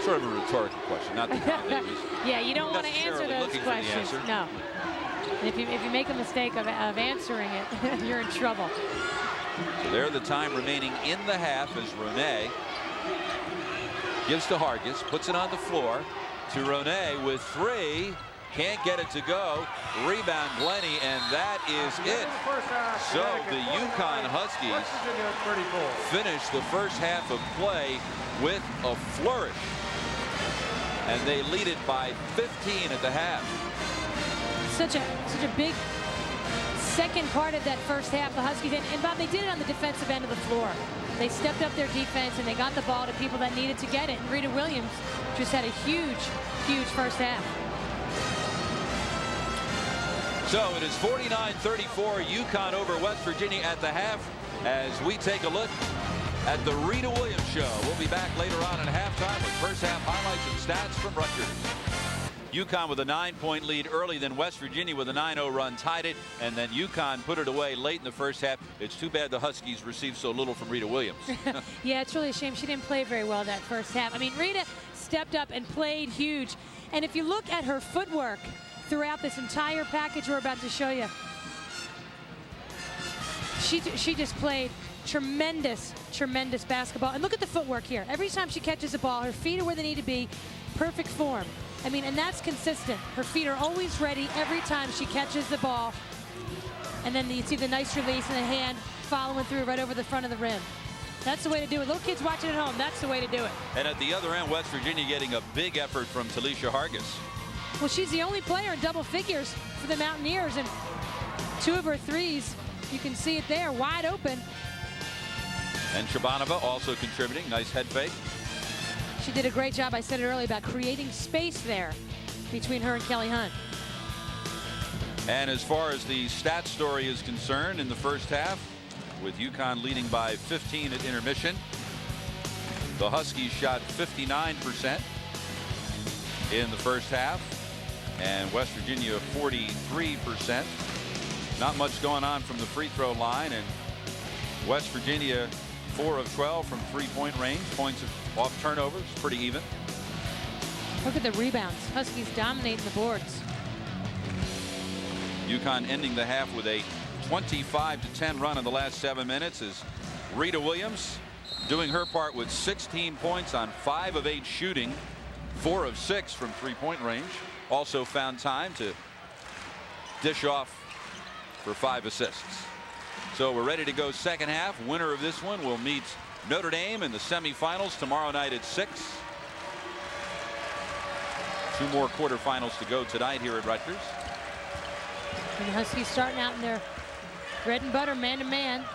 sort of a rhetorical question, not the kind that was yeah, you don't want to answer those questions. No. And if you make a mistake of answering it, you're in trouble. So there, the time remaining in the half as Ronay gives to Hargis, puts it on the floor to Ronay with 3. Can't get it to go. Rebound Glennie, and that is it. So the UConn Huskies finish the first half of play with a flourish. And they lead it by 15 at the half. Such a big second part of that first half, the Huskies, and Bob, they did it on the defensive end of the floor. They stepped up their defense and they got the ball to people that needed to get it. And Rita Williams just had a huge first half. So it is 49-34, UConn over West Virginia at the half as we take a look at the Rita Williams Show. We'll be back later on at halftime with first half highlights and stats from Rutgers. UConn with a 9-point lead early, then West Virginia with a 9-0 run tied it, and then UConn put it away late in the first half. It's too bad the Huskies received so little from Rita Williams. Yeah, it's really a shame she didn't play very well that first half. I mean, Rita stepped up and played huge. And if you look at her footwork throughout this entire package we're about to show you, she just played tremendous basketball. And look at the footwork here. Every time she catches a ball, her feet are where they need to be. Perfect form. I mean, and that's consistent. Her feet are always ready every time she catches the ball. And then you see the nice release and the hand following through right over the front of the rim. That's the way to do it. Little kids watching at home, that's the way to do it. And at the other end, West Virginia getting a big effort from Talisha Hargis. Well, she's the only player in double figures for the Mountaineers, and 2 of her threes, you can see it there, wide open. And Shabanova also contributing. Nice head fake. She did a great job, I said it earlier, about creating space there between her and Kelly Hunt. And as far as the stat story is concerned in the first half, with UConn leading by 15 at intermission, the Huskies shot 59% in the first half, and West Virginia 43%. Not much going on from the free throw line, and West Virginia 4 of 12 from 3-point range. Points off turnovers, pretty even. Look at the rebounds. Huskies dominating the boards. UConn ending the half with a 25-10 run in the last 7 minutes as Rita Williams doing her part with 16 points on 5 of 8 shooting, 4 of 6 from 3-point range. Also found time to dish off for 5 assists. So we're ready to go second half. Winner of this one will meet Notre Dame in the semifinals tomorrow night at 6. 2 more quarterfinals to go tonight here at Rutgers. And the Huskies starting out in their bread and butter man-to-man.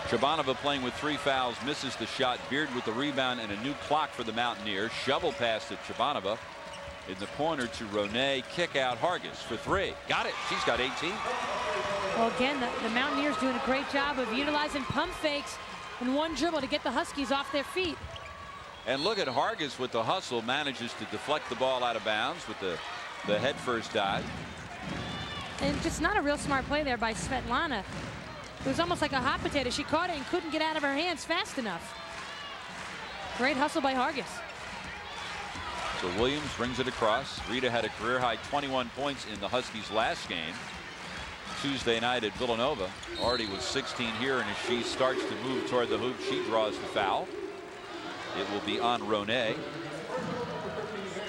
Shabanova playing with 3 fouls, misses the shot. Beard with the rebound and a new clock for the Mountaineers. Shovel pass to Shabanova. In the corner to Ronay. Kick out Hargis for 3. Got it. She's got 18. Well, again, the Mountaineers doing a great job of utilizing pump fakes in one dribble to get the Huskies off their feet. And look at Hargis with the hustle, manages to deflect the ball out of bounds with the the head first dive. And just not a real smart play there by Svetlana. It was almost like a hot potato. She caught it and couldn't get out of her hands fast enough. Great hustle by Hargis. So Williams brings it across. Rita had a career high 21 points in the Huskies last game Tuesday night at Villanova. Already was 16 here, and as she starts to move toward the hoop, she draws the foul. It will be on Ronay.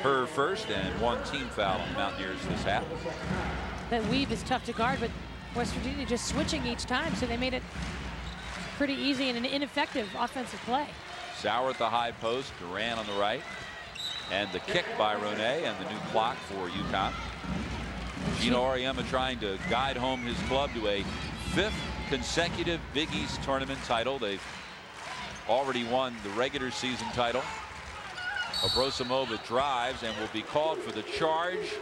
Her first and one team foul on the Mountaineers this half. That weave is tough to guard, but West Virginia just switching each time, so they made it pretty easy and an ineffective offensive play. Sauer at the high post, Duran on the right, and the kick by Ronay, and the new clock for UConn. Gino Auriemma trying to guide home his club to a 5th consecutive Big East tournament title. They've already won the regular season title. Abrosimova drives and will be called for the charge,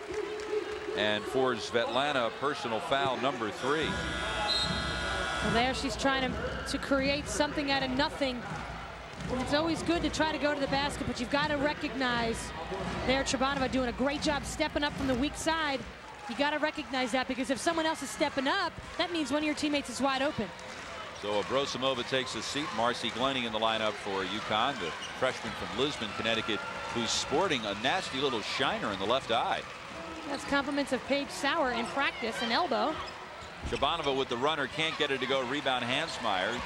and for Svetlana, personal foul number 3. Well, there she's trying to create something out of nothing. And it's always good to try to go to the basket, but you've got to recognize there Chabanova doing a great job stepping up from the weak side. You got to recognize that, because if someone else is stepping up, that means one of your teammates is wide open. So Abrosimova takes a seat. Marcy Glennie in the lineup for UConn, the freshman from Lisbon, Connecticut, who's sporting a nasty little shiner in the left eye. That's compliments of Paige Sauer in practice, an elbow. Chabanova with the runner, can't get it to go. Rebound Hansmeyer.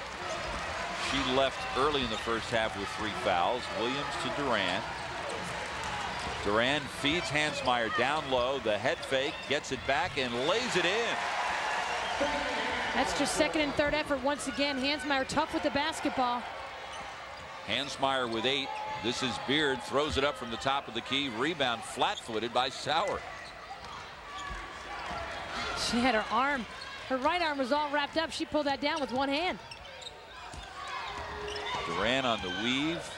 She left early in the first half with 3 fouls. Williams to Duran. Duran feeds Hansmeyer down low. The head fake, gets it back and lays it in. That's just second and third effort once again. Hansmeyer tough with the basketball. Hansmeyer with 8. This is Beard, throws it up from the top of the key. Rebound flat-footed by Sauer. She had her right arm was all wrapped up. She pulled that down with one hand. Duran on the weave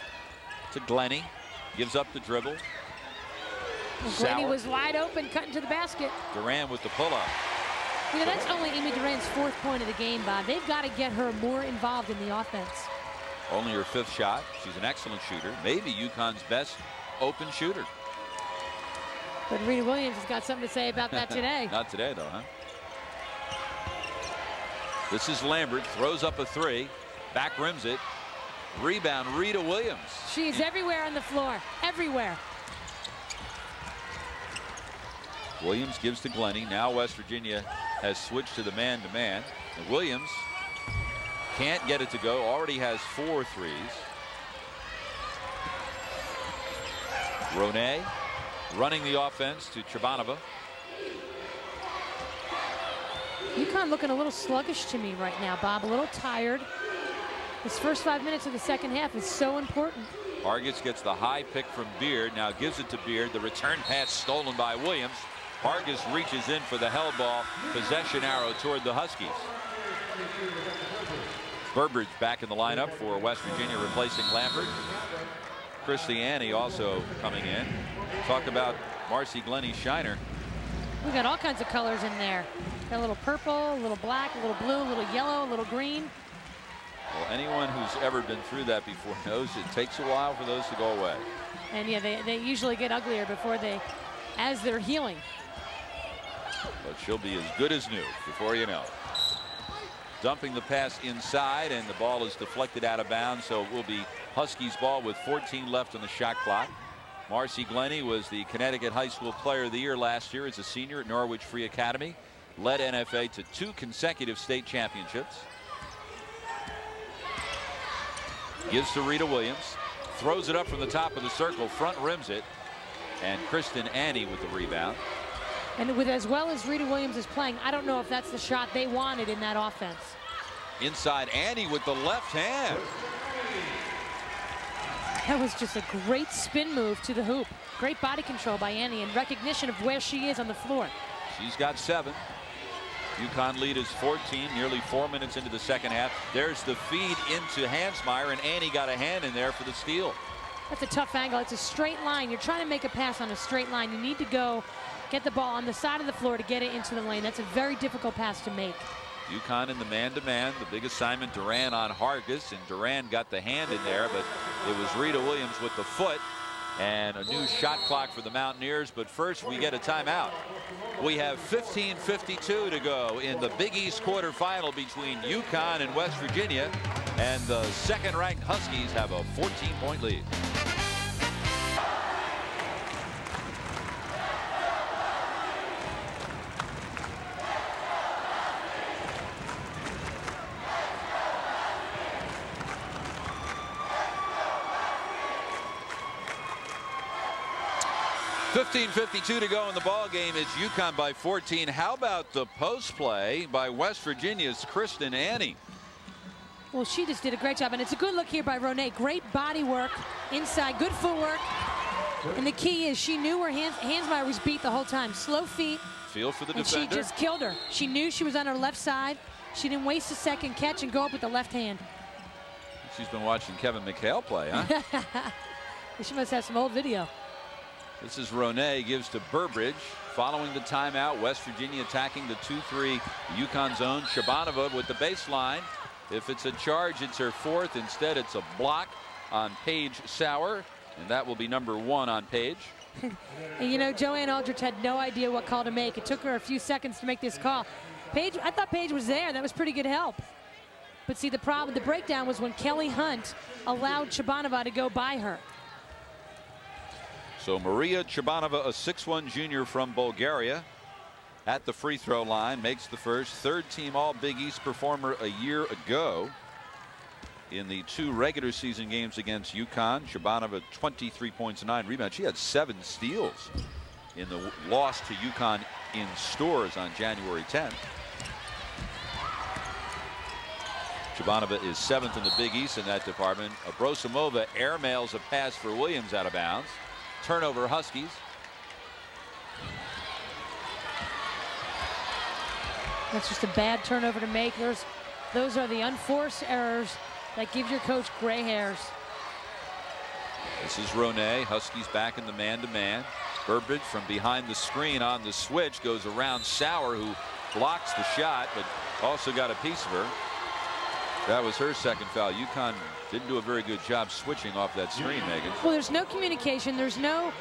to Glennie. Gives up the dribble. Glennie was wide open, cutting to the basket. Duran with the pull-up. You know, that's only Amy Duran's 4th point of the game, Bob. They've got to get her more involved in the offense. Only her 5th shot. She's an excellent shooter. Maybe UConn's best open shooter. But Rita Williams has got something to say about that today. Not today, though, huh? This is Lambert. Throws up a 3. Back rims it. Rebound, Rita Williams. She's everywhere on the floor. Everywhere. Williams gives to Glennie. Now West Virginia has switched to the man-to-man. And Williams can't get it to go. Already has 4 threes. Ronay running the offense to Chabanova. UConn looking a little sluggish to me right now, Bob. A little tired. This first 5 minutes of the second half is so important. Hargis gets the high pick from Beard. Now gives it to Beard. The return pass stolen by Williams. Hargis reaches in for the held ball. Possession arrow toward the Huskies. Burbridge back in the lineup for West Virginia, replacing Lambert. Christiani also coming in. Talk about Marcy Glennie Shiner. We got all kinds of colors in there. Got a little purple, a little black, a little blue, a little yellow, a little green. Well, anyone who's ever been through that before knows it takes a while for those to go away. And yeah, they usually get uglier as they're healing. But she'll be as good as new before you know it. Dumping the pass inside, and the ball is deflected out of bounds, so it will be Huskies ball with 14 left on the shot clock. Marcy Glennie was the Connecticut High School Player of the Year last year as a senior at Norwich Free Academy. Led NFA to 2 consecutive state championships. Gives to Rita Williams. Throws it up from the top of the circle. Front rims it. And Kristen Annie with the rebound. And with as well as Rita Williams is playing, I don't know if that's the shot they wanted in that offense. Inside Annie with the left hand. That was just a great spin move to the hoop. Great body control by Annie and recognition of where she is on the floor. She's got 7. UConn lead is 14, nearly 4 minutes into the second half. There's the feed into Hansmeyer, and Annie got a hand in there for the steal. That's a tough angle. It's a straight line. You're trying to make a pass on a straight line. You need to go get the ball on the side of the floor to get it into the lane. That's a very difficult pass to make. UConn in the man-to-man. The big assignment, Duran on Hargis, and Duran got the hand in there, but it was Rita Williams with the foot and a new shot clock for the Mountaineers. But first, we get a timeout. We have 15:52 to go in the Big East quarterfinal between UConn and West Virginia, and the second-ranked Huskies have a 14-point lead. .52 to go in the ball game. It's UConn by 14. How about the post play by West Virginia's Kristen Annie? Well, she just did a great job, and it's a good look here by Ronay. Great body work inside, good footwork, and the key is she knew her Hansmeyer was beat the whole time. Slow feet. Feel for the and defender. She just killed her. She knew she was on her left side. She didn't waste a second catch and go up with the left hand. She's been watching Kevin McHale play, huh? She must have some old video. This is Ronay, gives to Burbridge. Following the timeout, West Virginia attacking the 2-3 UConn zone. Shabanova with the baseline. If it's a charge, it's her fourth. Instead, it's a block on Paige Sauer, and that will be number 1 on Paige. And you know, Joanne Aldrich had no idea what call to make. It took her a few seconds to make this call. Paige, I thought Paige was there. That was pretty good help. But see, the problem, the breakdown was when Kelly Hunt allowed Shabanova to go by her. So Maria Chabanova, a 6'1" junior from Bulgaria, at the free throw line, makes the first. Third-team All-Big East performer a year ago in the 2 regular season games against UConn. Chabanova 23 points and 9 rebounds. She had 7 steals in the loss to UConn in Stores on January 10th. Chabanova is 7th in the Big East in that department. Abrosimova airmails a pass for Williams out of bounds. Turnover Huskies. That's just a bad turnover to make. Those are the unforced errors that give your coach gray hairs. This is Ronay. Huskies back in the man-to-man. Burbridge from behind the screen on the switch goes around Sauer, who blocks the shot but also got a piece of her. That was her second foul. UConn didn't do a very good job switching off that screen, Megan. Well, there's no communication. There's no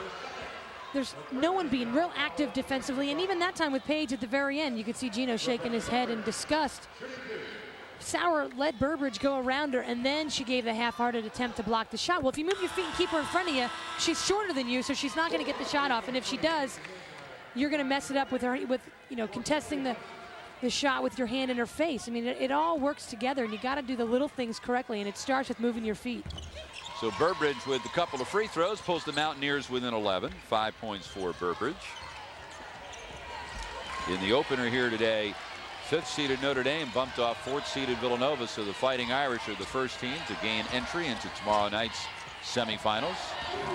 one being real active defensively. And even that time with Paige at the very end, you could see Gino shaking his head in disgust. Sauer let Burbridge go around her, and then she gave the half-hearted attempt to block the shot. Well, if you move your feet and keep her in front of you, she's shorter than you, so she's not going to get the shot off. And if she does, you're going to mess it up with her, with contesting the shot with your hand in her face. I mean, it all works together, and you got to do the little things correctly, and it starts with moving your feet. So Burbridge with a couple of free throws pulls the Mountaineers within 11. 5 points for Burbridge. In the opener here today, 5th-seeded Notre Dame bumped off 4th-seeded Villanova, so the Fighting Irish are the first team to gain entry into tomorrow night's semifinals.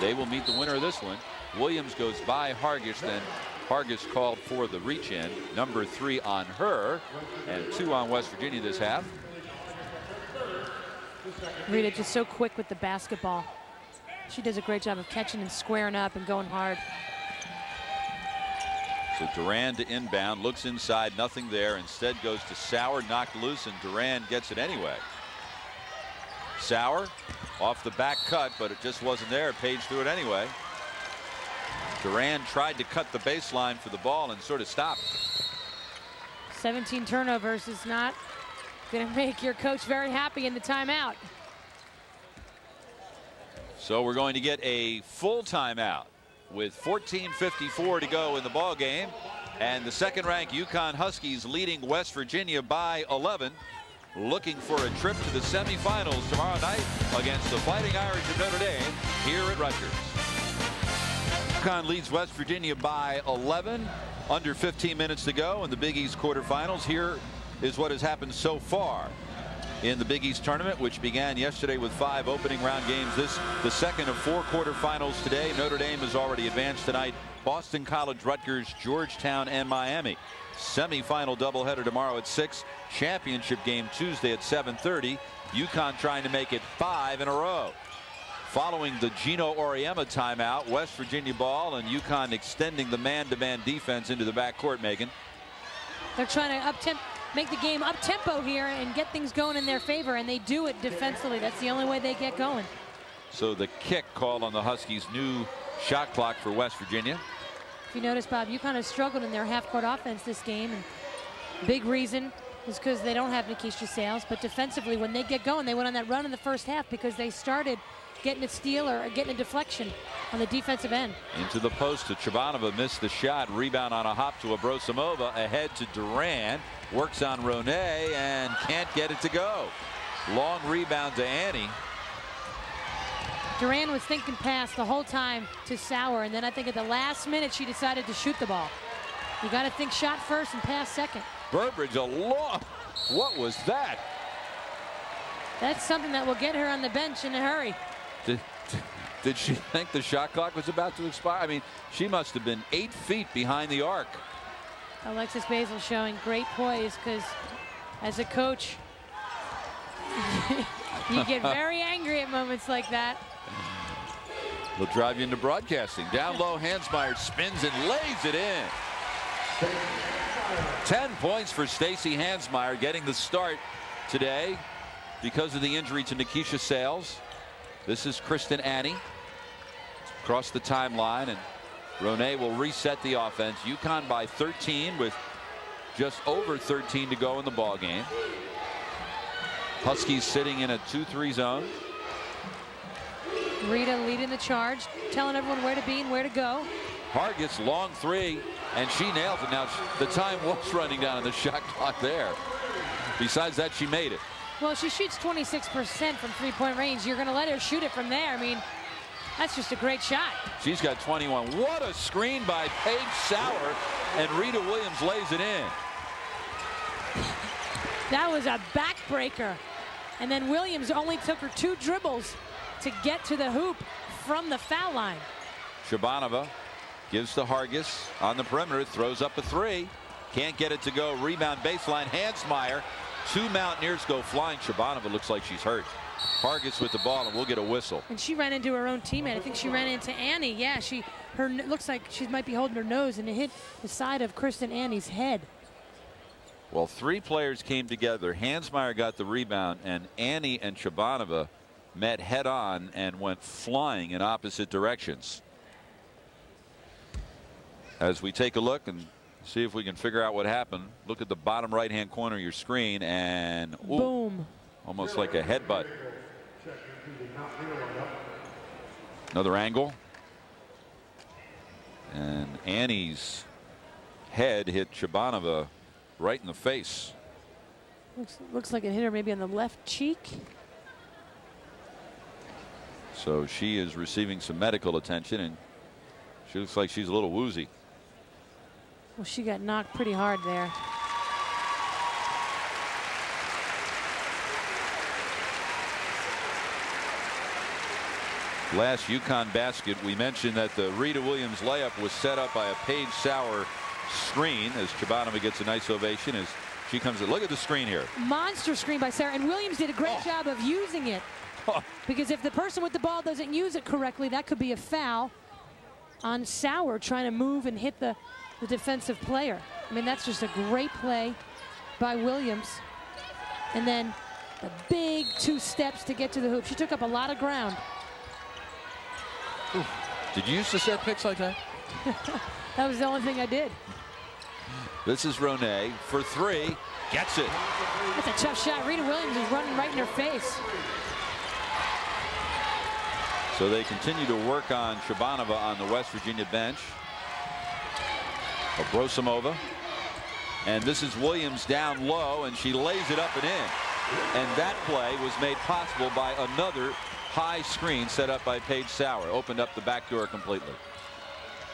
They will meet the winner of this one. Williams goes by Hargis, then Hargis called for the reach-in. Number 3 on her, and 2 on West Virginia this half. Rita just so quick with the basketball. She does a great job of catching and squaring up and going hard. So Duran to inbound, looks inside, nothing there. Instead goes to Sauer, knocked loose, and Duran gets it anyway. Sauer off the back cut, but it just wasn't there. Paige threw it anyway. Duran tried to cut the baseline for the ball and sort of stopped. 17 turnovers is not going to make your coach very happy in the timeout. So we're going to get a full timeout with 14:54 to go in the ball game, and the second-ranked UConn Huskies leading West Virginia by 11, looking for a trip to the semifinals tomorrow night against the Fighting Irish of Notre Dame here at Rutgers. UConn leads West Virginia by 11. Under 15 minutes to go in the Big East quarterfinals. Here is what has happened so far in the Big East tournament, which began yesterday with 5 opening round games. This the second of 4 quarterfinals today. Notre Dame has already advanced tonight. Boston College, Rutgers, Georgetown, and Miami. Semifinal doubleheader tomorrow at 6. Championship game Tuesday at 7:30. UConn trying to make it 5 in a row. Following the Gino Auriemma timeout, West Virginia ball, and UConn extending the man-to-man defense into the backcourt, Megan. They're trying to make the game up-tempo here and get things going in their favor, and they do it defensively. That's the only way they get going. So the kick called on the Huskies' new shot clock for West Virginia. If you notice, Bob, UConn has struggled in their half-court offense this game. And big reason is because they don't have Nikisha Sales. But defensively, when they get going, they went on that run in the first half because they started getting a steal or getting a deflection on the defensive end. Into the post to Chabanova, missed the shot. Rebound on a hop to Abrosimova. Ahead to Duran. Works on Ronay and can't get it to go. Long rebound to Annie. Duran was thinking pass the whole time to Sauer, and then I think at the last minute she decided to shoot the ball. You got to think shot first and pass second. Burbridge a long. What was that? That's something that will get her on the bench in a hurry. Did she think the shot clock was about to expire? I mean, she must have been 8 feet behind the arc. Alexis Basil showing great poise, because as a coach, you get very angry at moments like that. They'll drive you into broadcasting. Down low, Hansmeyer spins and lays it in. 10 points for Stacey Hansmeyer, getting the start today because of the injury to Nikisha Sales. This is Kristen Annie across the timeline, and Ronay will reset the offense. UConn by 13 with just over 13 to go in the ball game. Huskies sitting in a 2-3 zone. Rita leading the charge, telling everyone where to be and where to go. Hargis, long three, and she nails it. Now, the time was running down on the shot clock there. Besides that, she made it. Well, she shoots 26% from three-point range. You're going to let her shoot it from there. I mean, that's just a great shot. She's got 21. What a screen by Paige Sauer, and Rita Williams lays it in. That was a backbreaker. And then Williams only took her 2 dribbles to get to the hoop from the foul line. Shabanova gives to Hargis on the perimeter, throws up a 3. Can't get it to go. Rebound baseline. Hansmeyer. 2 Mountaineers go flying. Shabanova looks like she's hurt. Hargis with the ball, and we'll get a whistle. And she ran into her own teammate. I think she ran into Annie. Yeah, looks like she might be holding her nose, and it hit the side of Kristen Annie's head. Well, 3 players came together. Hansmeyer got the rebound, and Annie and Shabanova met head on and went flying in opposite directions. As we take a look and see if we can figure out what happened, look at the bottom right hand corner of your screen, and ooh, boom, almost like a headbutt. Another angle, and Annie's head hit Shabanova right in the face. Looks like it hit her maybe on the left cheek. So she is receiving some medical attention, and she looks like she's a little woozy. Well, she got knocked pretty hard there. Last UConn basket, we mentioned that the Rita Williams layup was set up by a Paige Sauer screen, as Chabanova gets a nice ovation as she comes in. Look at the screen here. Monster screen by Sauer, and Williams did a great job of using it. Because if the person with the ball doesn't use it correctly, that could be a foul on Sauer trying to move and hit the defensive player. I mean, that's just a great play by Williams. And then the big 2 steps to get to the hoop. She took up a lot of ground. Ooh. Did you used to set picks like that? That was the only thing I did. This is Ronay for 3. Gets it. That's a tough shot. Rita Williams is running right in her face. So they continue to work on Shabanova on the West Virginia bench. Abrosimova. And this is Williams down low, and she lays it up and in. And that play was made possible by another high screen set up by Paige Sauer. Opened up the back door completely.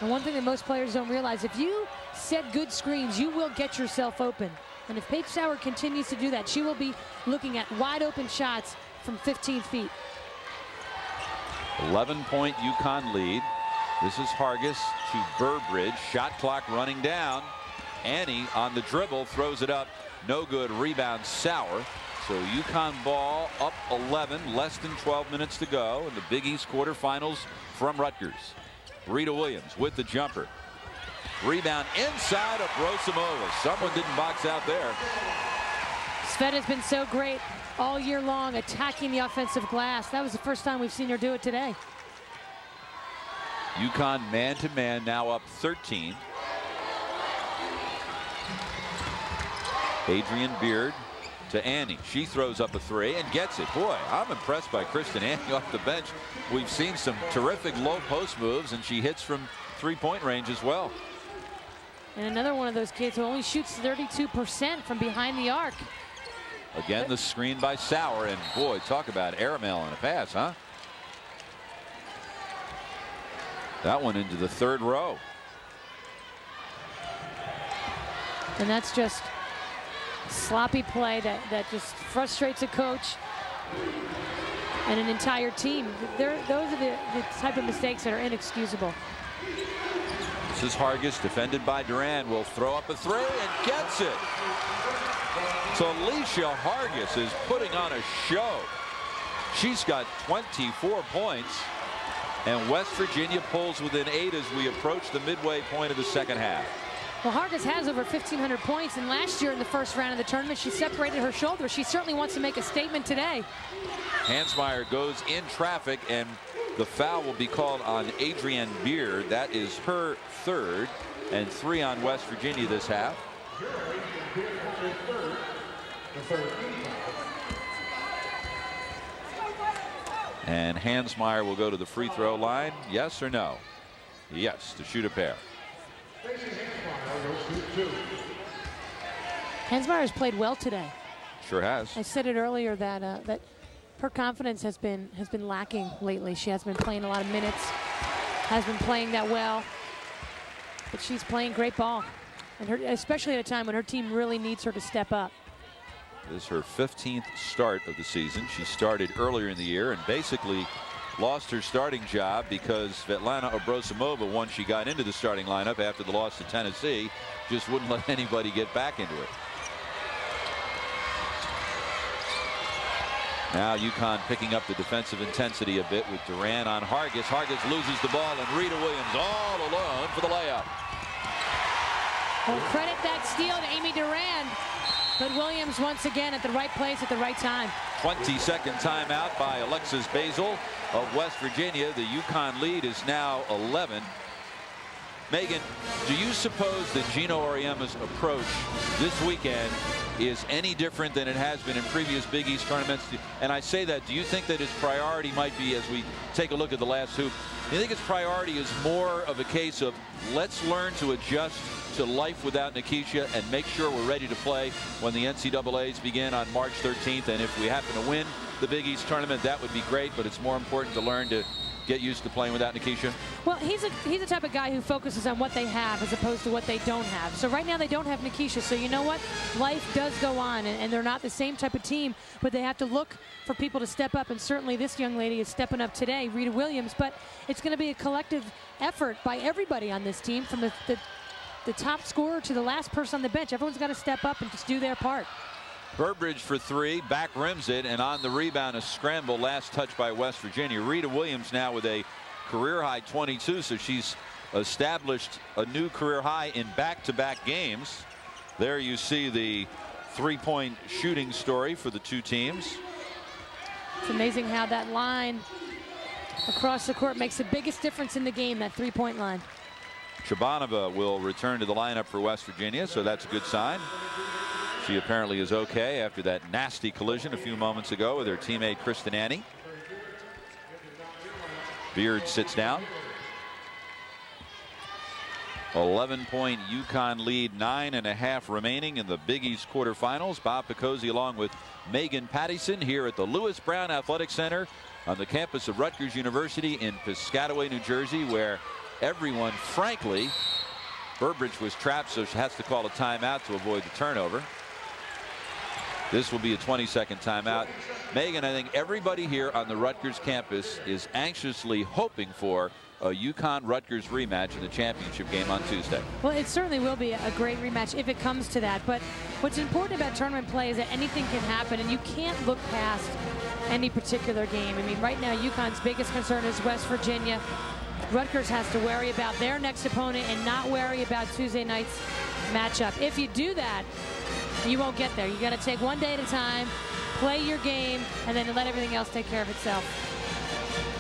And one thing that most players don't realize, if you set good screens, you will get yourself open. And if Paige Sauer continues to do that, she will be looking at wide open shots from 15 feet. 11-point UConn lead. This is Hargis to Burbridge. Shot clock running down. Annie on the dribble throws it up. No good. Rebound Sauer. So UConn ball up 11. Less than 12 minutes to go in the Big East quarterfinals from Rutgers. Rita Williams with the jumper. Rebound inside of Abrosimova. Someone didn't box out there. Svet has been so great all year long, attacking the offensive glass. That was the first time we've seen her do it today. UConn man-to-man now up 13. Adrian Beard to Annie. She throws up a three and gets it. Boy, I'm impressed by Kristen Annie off the bench. We've seen some terrific low post moves, and she hits from three-point range as well. And another one of those kids who only shoots 32% from behind the arc. Again, the screen by Sauer, and boy, talk about airmail on a pass, huh? That one into the third row. And that's just sloppy play that just frustrates a coach and an entire team. Those are the type of mistakes that are inexcusable. This is Hargis, defended by Duran, will throw up a three and gets it. So Alicia Hargis is putting on a show. She's got 24 points, and West Virginia pulls within 8 as we approach the midway point of the second half. Well, Hargis has over 1,500 points, and last year in the first round of the tournament, she separated her shoulder. She certainly wants to make a statement today. Hansmeyer goes in traffic, and the foul will be called on Adrienne Beard. That is her third, and 3 on West Virginia this half. And Hansmeyer will go to the free throw line. Yes or no? Yes, to shoot a pair. Hansmeyer has played well today. Sure has. I said it earlier that that her confidence has been lacking lately. She has been playing a lot of minutes, has been playing that well, but she's playing great ball, and especially at a time when her team really needs her to step up. This is her 15th start of the season. She started earlier in the year and basically lost her starting job because Svetlana Obrosimova, once she got into the starting lineup after the loss to Tennessee, just wouldn't let anybody get back into it. Now UConn picking up the defensive intensity a bit with Duran on Hargis. Hargis loses the ball, and Rita Williams all alone for the layup. Well, credit that steal to Amy Duran, but Williams once again at the right place at the right time. 20-second timeout by Alexis Basil of West Virginia. The UConn lead is now 11. Megan, do you suppose that Gino Auriemma's approach this weekend is any different than it has been in previous Big East tournaments? And I say that, do you think that his priority might be, as we take a look at the last hoop, do you think his priority is more of a case of let's learn to adjust to life without Nikisha and make sure we're ready to play when the NCAAs begin on March 13th? And if we happen to win the Big East tournament, that would be great, but it's more important to learn to get used to playing without Nikisha? Well, he's the type of guy who focuses on what they have as opposed to what they don't have. So right now they don't have Nikisha. So you know what? Life does go on, and they're not the same type of team, but they have to look for people to step up. And certainly this young lady is stepping up today, Rita Williams. But it's going to be a collective effort by everybody on this team, from the top scorer to the last person on the bench. Everyone's got to step up and just do their part. Burbridge for 3, back rims it, and on the rebound a scramble, last touch by West Virginia. Rita Williams now with a career high 22, so she's established a new career high in back-to-back games. There you see the three-point shooting story for the two teams. It's amazing how that line across the court makes the biggest difference in the game, that three-point line. Chabanova will return to the lineup for West Virginia, so that's a good sign. She apparently is okay after that nasty collision a few moments ago with her teammate Kristen Annie. Beard sits down. 11-point UConn lead, 9.5 remaining in the Big East quarterfinals. Bob Picozzi along with Megan Pattison here at the Lewis Brown Athletic Center on the campus of Rutgers University in Piscataway, New Jersey, where everyone, frankly, Burbridge was trapped, so she has to call a timeout to avoid the turnover. This will be a 20-second timeout. Megan, I think everybody here on the Rutgers campus is anxiously hoping for a UConn-Rutgers rematch in the championship game on Tuesday. Well, it certainly will be a great rematch if it comes to that. But what's important about tournament play is that anything can happen, and you can't look past any particular game. I mean, right now, UConn's biggest concern is West Virginia. Rutgers has to worry about their next opponent and not worry about Tuesday night's matchup. If you do that, you won't get there. You got to take one day at a time, play your game, and then let everything else take care of itself.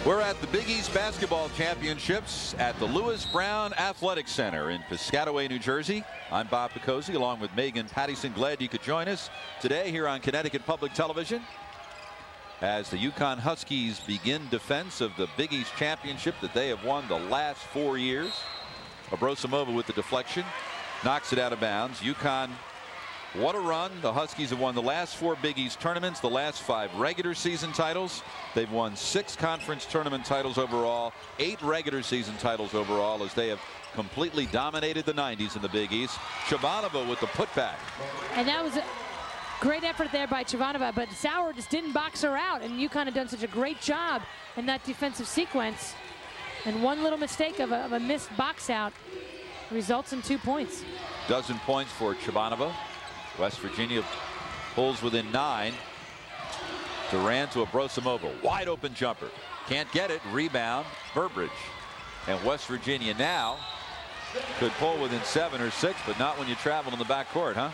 We're at the Big East Basketball Championships at the Lewis Brown Athletic Center in Piscataway, New Jersey. I'm Bob Picozzi along with Megan Pattison. Glad you could join us today here on Connecticut Public Television as the UConn Huskies begin defense of the Big East Championship that they have won the last 4 years. Abrosimova with the deflection knocks it out of bounds. UConn, what a run. The Huskies have won the last 4 Big East tournaments, the last 5 regular season titles. They've won 6 conference tournament titles overall, 8 regular season titles overall, as they have completely dominated the 90s in the Big East. Chabanova with the putback. And that was a great effort there by Chabanova, but Sauer just didn't box her out, and UConn had done such a great job in that defensive sequence. And one little mistake of a missed box out results in 2 points. Dozen points for Chabanova. West Virginia pulls within 9. Durant to Abrosimova. Wide open jumper. Can't get it. Rebound. Burbridge. And West Virginia now could pull within 7 or 6, but not when you travel in the backcourt, huh?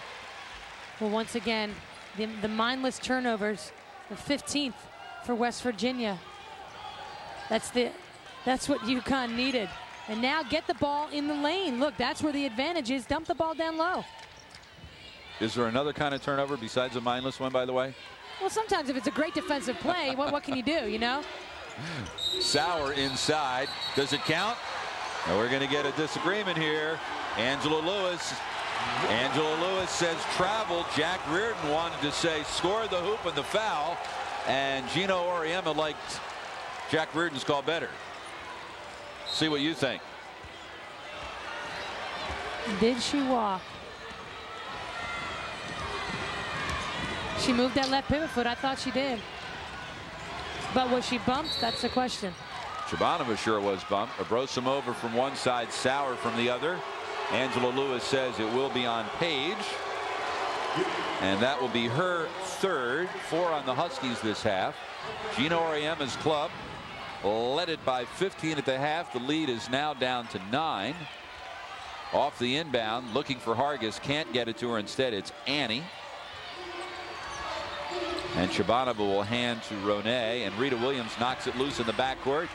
Well, once again, the mindless turnovers, the 15th for West Virginia. That's what UConn needed. And now get the ball in the lane. Look, that's where the advantage is. Dump the ball down low. Is there another kind of turnover besides a mindless one, by the way? Well, sometimes if it's a great defensive play, what can you do, you know? Sauer inside. Does it count? Now we're going to get a disagreement here. Angela Lewis says travel. Jack Reardon wanted to say score the hoop and the foul. And Gino Auriemma liked Jack Reardon's call better. See what you think. Did she walk? She moved that left pivot foot. I thought she did. But was she bumped? That's the question. Chabanova sure was bumped. Abrosimova from one side, Sauer from the other. Angela Lewis says it will be on Page. And that will be her 3rd. 4 on the Huskies this half. Gino Auriemma's club led it by 15 at the half. The lead is now down to 9. Off the inbound, looking for Hargis. Can't get it to her. Instead, it's Annie. And Chabanova will hand to Ronay, and Rita Williams knocks it loose in the backcourt.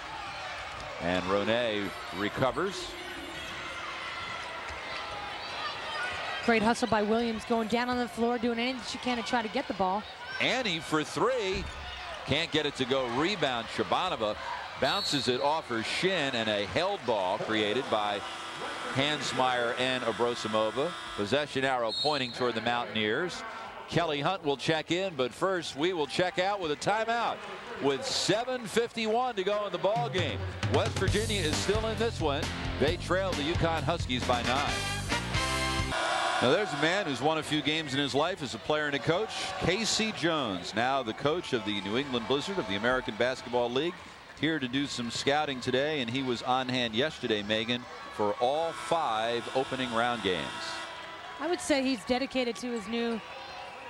And Ronay recovers. Great hustle by Williams, going down on the floor, doing anything she can to try to get the ball. Annie for 3. Can't get it to go. Rebound. Chabanova bounces it off her shin, and a held ball created by Hansmeyer and Abrosimova. Possession arrow pointing toward the Mountaineers. Kelly Hunt will check in, but first we will check out with a timeout with 7:51 to go in the ball game. West Virginia is still in this one. They trail the UConn Huskies by 9. Now there's a man who's won a few games in his life as a player and a coach. Casey Jones, now the coach of the New England Blizzard of the American Basketball League, here to do some scouting today, and he was on hand yesterday, Megan, for all 5 opening round games. I would say he's dedicated to his new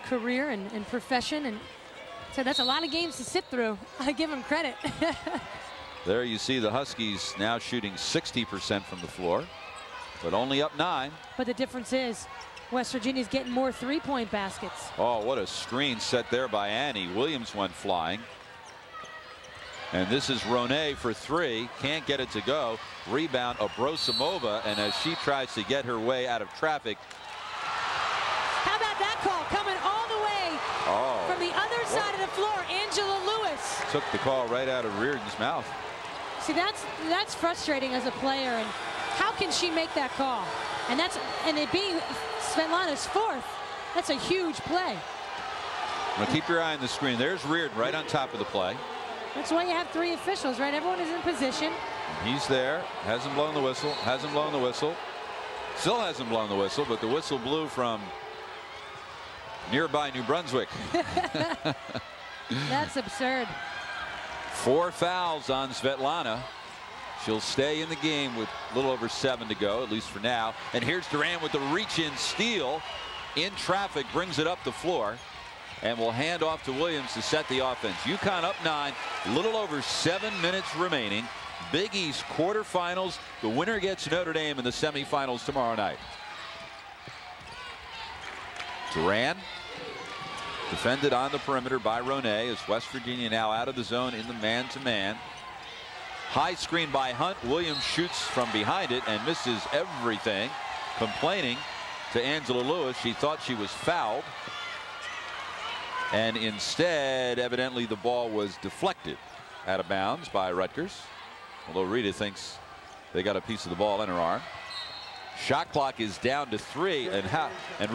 career and profession, and so that's a lot of games to sit through. I give him credit. There you see the Huskies now shooting 60% from the floor, but only up 9. But the difference is West Virginia's getting more 3-point baskets. Oh, what a screen set there by Annie. Williams went flying. And this is Ronay for 3. Can't get it to go. Rebound Abrosimova, and as she tries to get her way out of traffic. How about that call coming all the way from the other side of the floor? Angela Lewis took the call right out of Reardon's mouth. See, that's frustrating as a player, and how can she make that call? And it being Svetlana's 4th, that's a huge play. Now keep your eye on the screen. There's Reardon right on top of the play. That's why you have 3 officials, right? Everyone is in position. He's there. Hasn't blown the whistle. Hasn't blown the whistle. Still hasn't blown the whistle, but the whistle blew from nearby New Brunswick. That's absurd. 4 fouls on Svetlana. She'll stay in the game with a little over 7 to go, at least for now. And here's Durant with the reach-in steal. In traffic, brings it up the floor. And will hand off to Williams to set the offense. UConn up 9, little over 7 minutes remaining. Big East quarterfinals. The winner gets Notre Dame in the semifinals tomorrow night. Durant Defended on the perimeter by Ronay as West Virginia now out of the zone in the man-to-man. High screen by Hunt. Williams shoots from behind it and misses everything. Complaining to Angela Lewis. She thought she was fouled. And instead, evidently, the ball was deflected out of bounds by Rutgers. Although Rita thinks they got a piece of the ball in her arm. Shot clock is down to 3. And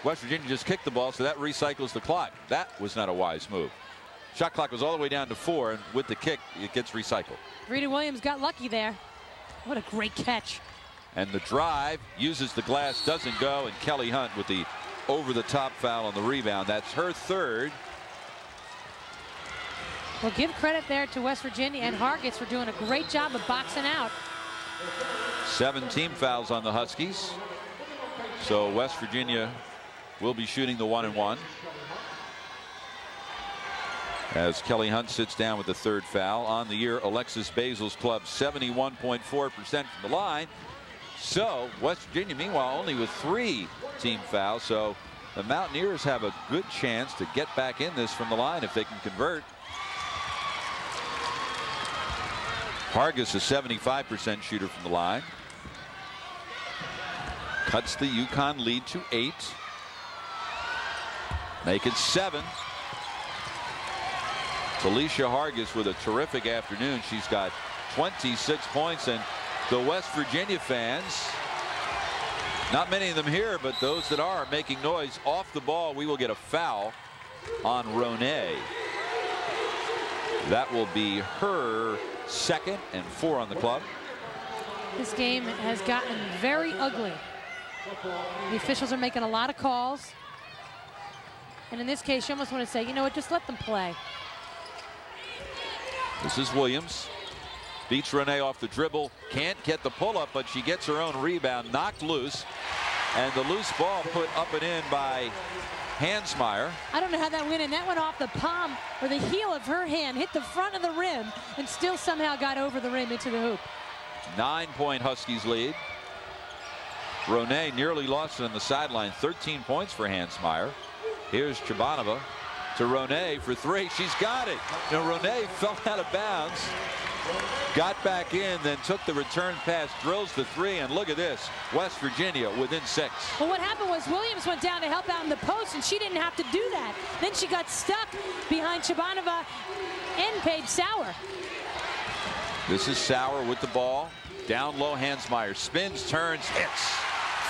West Virginia just kicked the ball, so that recycles the clock. That was not a wise move. Shot clock was all the way down to 4, and with the kick, it gets recycled. Rita Williams got lucky there. What a great catch. And the drive uses the glass, doesn't go, and Kelly Hunt with the over-the-top foul on the rebound. That's her third. Well, give credit there to West Virginia and Hargis for doing a great job of boxing out. 7 team fouls on the Huskies. So West Virginia will be shooting the 1-and-1. As Kelly Hunt sits down with the third foul on the year. Alexis Basil's club 71.4% from the line. So West Virginia meanwhile only with 3 team fouls. So the Mountaineers have a good chance to get back in this from the line if they can convert. Hargis a 75% shooter from the line. Cuts the UConn lead to 8. Make it 7. Felicia Hargis with a terrific afternoon. She's got 26 points, and the West Virginia fans, not many of them here, but those that are making noise off the ball. We will get a foul on Ronay. That will be her second and 4 on the club. This game has gotten very ugly. The officials are making a lot of calls. And in this case, you almost want to say, you know what, just let them play. This is Williams. Beats Ronay off the dribble. Can't get the pull-up, but she gets her own rebound. Knocked loose. And the loose ball put up and in by Hansmeyer. I don't know how that went in. That went off the palm or the heel of her hand, hit the front of the rim, and still somehow got over the rim into the hoop. 9-point Huskies lead. Ronay nearly lost it on the sideline. 13 points for Hansmeyer. Here's Chabanova to Ronay for 3. She's got it. Now Ronay fell out of bounds. Got back in, then took the return pass, drills the 3, and look at this. West Virginia within 6. Well, what happened was Williams went down to help out in the post, and she didn't have to do that. Then she got stuck behind Chabanova and Paige Sauer. This is Sauer with the ball. Down low, Hansmeyer spins, turns, hits.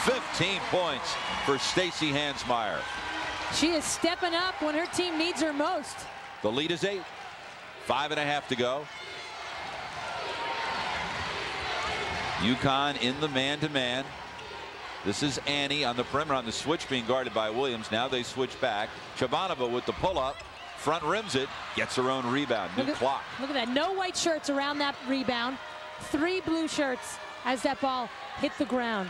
15 points for Stacey Hansmeyer. She is stepping up when her team needs her most. The lead is 8. 5.5 to go. UConn in the man-to-man. This is Annie on the perimeter on the switch, being guarded by Williams. Now they switch back. Chabanova with the pull-up. Front rims it. Gets her own rebound. New clock. Look at that. No white shirts around that rebound. 3 blue shirts as that ball hit the ground.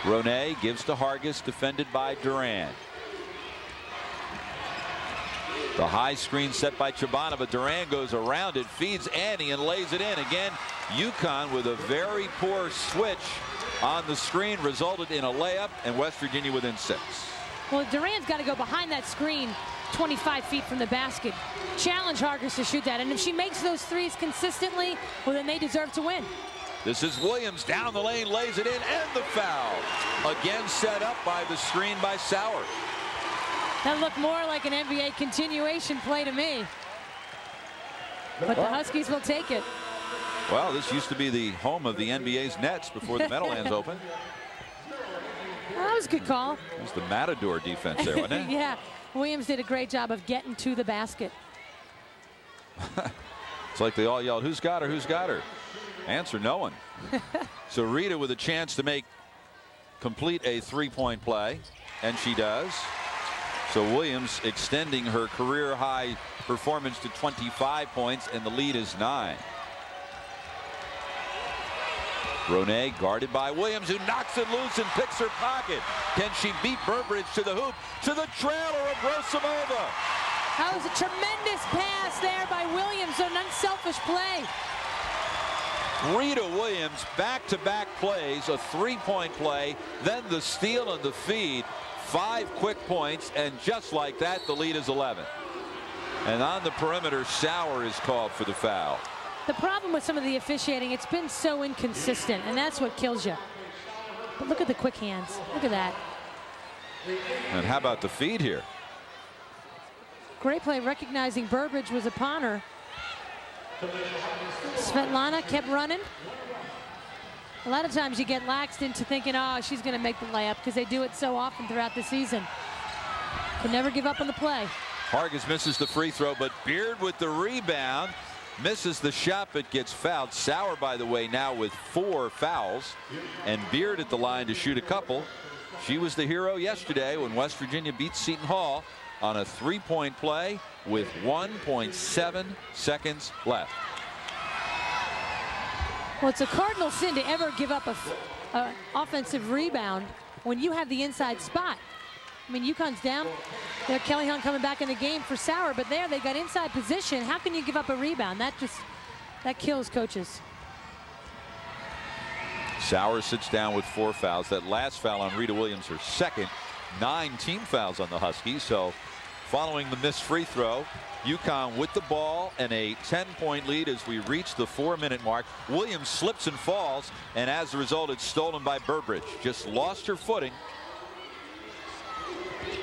Ronay gives to Hargis, defended by Durand. The high screen set by Chabanova. Durand goes around it, feeds Annie, and lays it in. Again, UConn with a very poor switch on the screen resulted in a layup, and West Virginia within 6. Well, Durand's got to go behind that screen 25 feet from the basket. Challenge Hargis to shoot that, and if she makes those 3s consistently, well, then they deserve to win. This is Williams down the lane, lays it in, and the foul. Again set up by the screen by Sauer. That looked more like an NBA continuation play to me. But the Huskies will take it. Well, this used to be the home of the NBA's Nets before the Meadowlands opened. That was a good call. It was the Matador defense there, wasn't it? Yeah, Williams did a great job of getting to the basket. It's like they all yelled, "Who's got her? Who's got her?" Answer, no one. So Rita with a chance to complete a 3-point play, and she does. So Williams extending her career high performance to 25 points, and the lead is 9. Ronay guarded by Williams, who knocks it loose and picks her pocket. Can she beat Burbridge to the hoop, to the trailer of Rosamova? That was a tremendous pass there by Williams, an unselfish play. Rita Williams, back-to-back plays, a 3-point play, then the steal and the feed. 5 quick points, and just like that, the lead is 11. And on the perimeter, Sauer is called for the foul. The problem with some of the officiating, it's been so inconsistent, and that's what kills you. But look at the quick hands. Look at that. And how about the feed here? Great play, recognizing Burbridge was upon her. Svetlana kept running. A lot of times you get laxed into thinking, oh, she's going to make the layup, because they do it so often throughout the season. Can never give up on the play. Hargis misses the free throw, but Beard with the rebound. Misses the shot, but gets fouled. Sauer, by the way, now with 4 fouls, and Beard at the line to shoot a couple. She was the hero yesterday when West Virginia beat Seton Hall on a 3-point play with 1.7 seconds left. Well, it's a cardinal sin to ever give up a offensive rebound when you have the inside spot. I mean, UConn's down. There, Kelly Hunt coming back in the game for Sauer, but there they got inside position. How can you give up a rebound? That kills coaches. Sauer sits down with 4 fouls. That last foul on Rita Williams, her second. 9 team fouls on the Huskies. So following the missed free throw, UConn with the ball and a 10-point lead as we reach the 4-minute mark. Williams slips and falls, and as a result, it's stolen by Burbridge. Just lost her footing.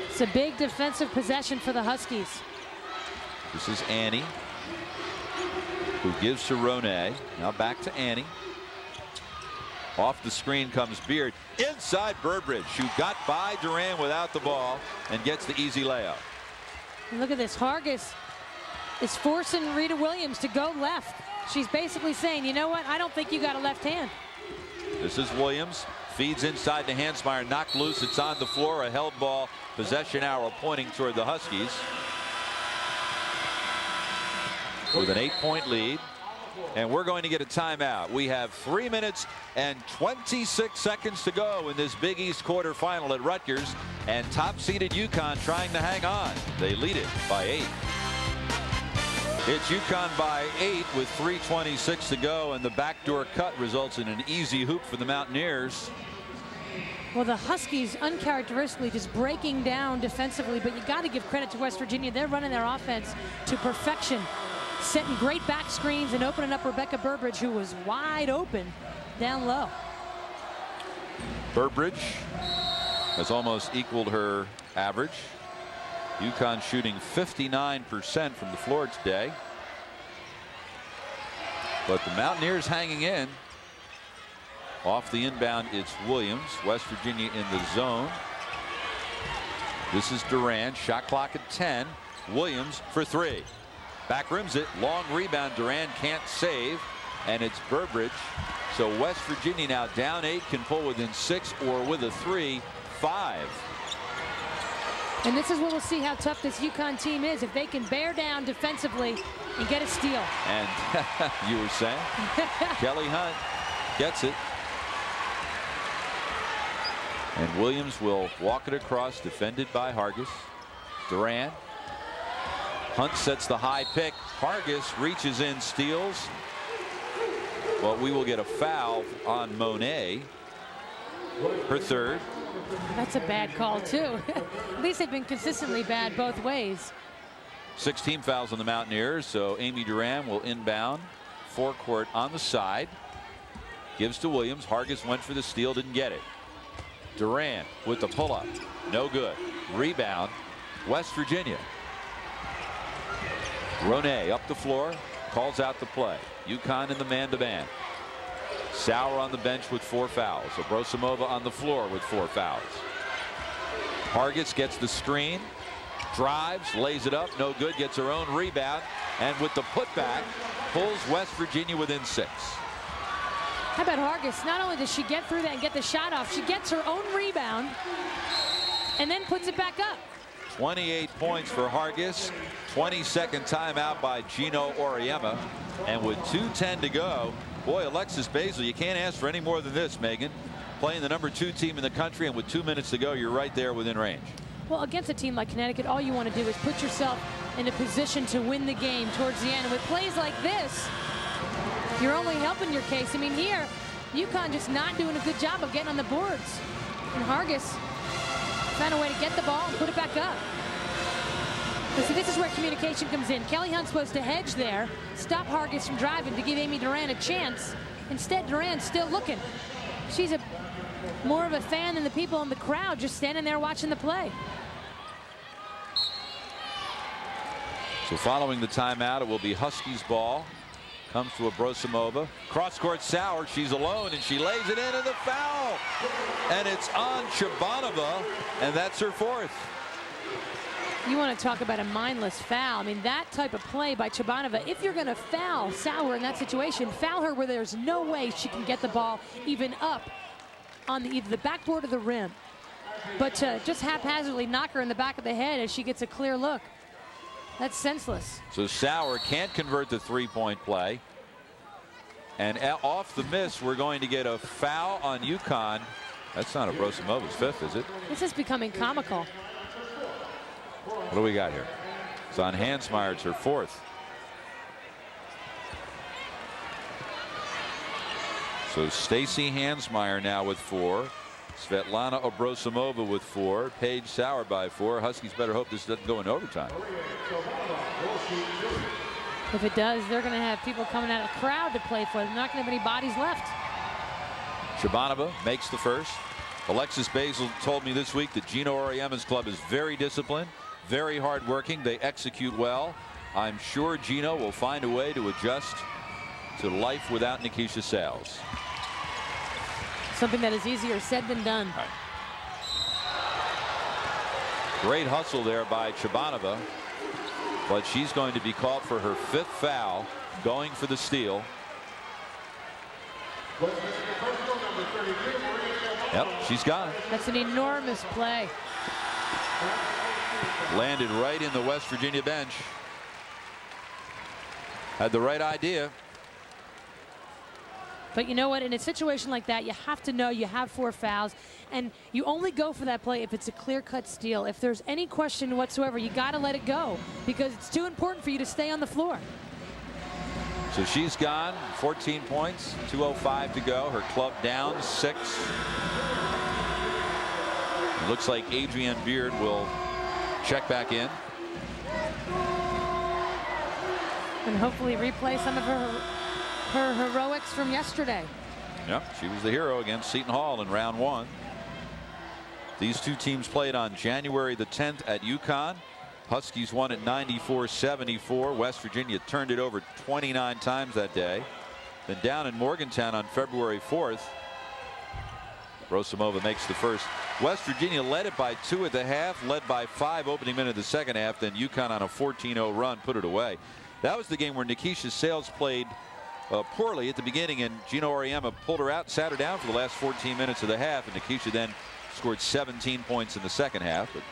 It's a big defensive possession for the Huskies. This is Annie, who gives to Ronay. Now back to Annie. Off the screen comes Beard. Inside Burbridge, who got by Duran without the ball and gets the easy layup. And look at this. Hargis is forcing Rita Williams to go left. She's basically saying, you know what? I don't think you got a left hand. This is Williams. Feeds inside to Hansmeyer, knocked loose. It's on the floor. A held ball. Possession arrow pointing toward the Huskies. With an 8-point lead. And we're going to get a timeout. We have 3 minutes and 26 seconds to go in this Big East quarterfinal at Rutgers. And top-seeded UConn trying to hang on. They lead it by 8. It's UConn by 8 with 3:26 to go, and the backdoor cut results in an easy hoop for the Mountaineers. Well, the Huskies uncharacteristically just breaking down defensively, but you got to give credit to West Virginia. They're running their offense to perfection, setting great back screens and opening up Rebecca Burbridge, who was wide open down low. Burbridge has almost equaled her average. UConn shooting 59% from the floor today. But the Mountaineers hanging in. Off the inbound, it's Williams. West Virginia in the zone. This is Durant. Shot clock at 10. Williams for 3. Back rims it. Long rebound. Durant can't save. And it's Burbridge. So West Virginia now down 8, can pull within 6, or with a 3, 5. And this is where we'll see how tough this UConn team is. If they can bear down defensively and get a steal. And you were saying? Kelly Hunt gets it. And Williams will walk it across, defended by Hargis. Durant. Hunt sets the high pick. Hargis reaches in, steals. Well, we will get a foul on Monet. Her third. That's a bad call, too. At least they've been consistently bad both ways. 16 fouls on the Mountaineers, so Amy Duran will inbound. Forecourt on the side. Gives to Williams. Hargis went for the steal, didn't get it. Duran with the pull-up. No good. Rebound. West Virginia. Ronay up the floor. Calls out the play. UConn in the man-to-man. Sauer on the bench with 4 fouls. Abrosimova on the floor with 4 fouls. Hargis gets the screen. Drives. Lays it up. No good. Gets her own rebound. And with the putback, pulls West Virginia within 6. How about Hargis? Not only does she get through that and get the shot off, she gets her own rebound and then puts it back up. 28 points for Hargis. 22nd timeout by Gino Auriemma. And with 2:10 to go, boy, Alexis Baszler, you can't ask for any more than this, Megan. Playing the number 2 team in the country, and with 2 minutes to go, you're right there within range. Well, against a team like Connecticut, all you want to do is put yourself in a position to win the game towards the end. And with plays like this, you're only helping your case. I mean, here, UConn just not doing a good job of getting on the boards. And Hargis found a way to get the ball and put it back up. But see, this is where communication comes in. Kelly Hunt's supposed to hedge there, stop Hargis from driving to give Amy Duran a chance. Instead, Duran's still looking. She's more of a fan than the people in the crowd, just standing there watching the play. So following the timeout, it will be Huskies ball. Comes to Abrosimova. Cross-court Sauer. She's alone, and she lays it in, and the foul. And it's on Chabanova, and that's her fourth. You want to talk about a mindless foul. I mean, that type of play by Chabanova, if you're going to foul Sauer in that situation, foul her where there's no way she can get the ball even up on either the backboard or the rim. But to just haphazardly knock her in the back of the head as she gets a clear look, that's senseless. So Sauer can't convert the three-point play. And off the miss, we're going to get a foul on UConn. That's not Abrosimova's fifth, is it? This is becoming comical. What do we got here? It's on Hansmeyer. It's her fourth. So Stacy Hansmeyer now with 4. Svetlana Abrosimova with 4. Paige Sauer by 4. Huskies better hope this doesn't go in overtime. If it does, they're going to have people coming out of the crowd to play for them. They're not going to have any bodies left. Chabanova makes the first. Alexis Basil told me this week that Gino Auriemma's club is very disciplined, very hardworking. They execute well. I'm sure Gino will find a way to adjust to life without Nikisha Sales. Something that is easier said than done. Right. Great hustle there by Chabanova, but she's going to be called for her 5th foul, going for the steal. Yep, she's gone. That's an enormous play. Landed right in the West Virginia bench. Had the right idea. But you know what? In a situation like that, you have to know you have 4 fouls, and you only go for that play if it's a clear-cut steal. If there's any question whatsoever, you got to let it go because it's too important for you to stay on the floor. So she's gone. 14 points, 2:05 to go. Her club down 6. It looks like Adrienne Beard will check back in. And hopefully replay some of her heroics from yesterday. Yep, she was the hero against Seton Hall in round 1. These two teams played on January the 10th at UConn. Huskies won at 94-74. West Virginia turned it over 29 times that day. Then down in Morgantown on February 4th, Rosimova makes the first. West Virginia led it by 2 at the half, led by 5 opening minute of the second half. Then UConn on a 14-0 run put it away. That was the game where Nikisha Sales played poorly at the beginning, and Gino Auriemma pulled her out, sat her down for the last 14 minutes of the half, and Nikisha then scored 17 points in the second half. But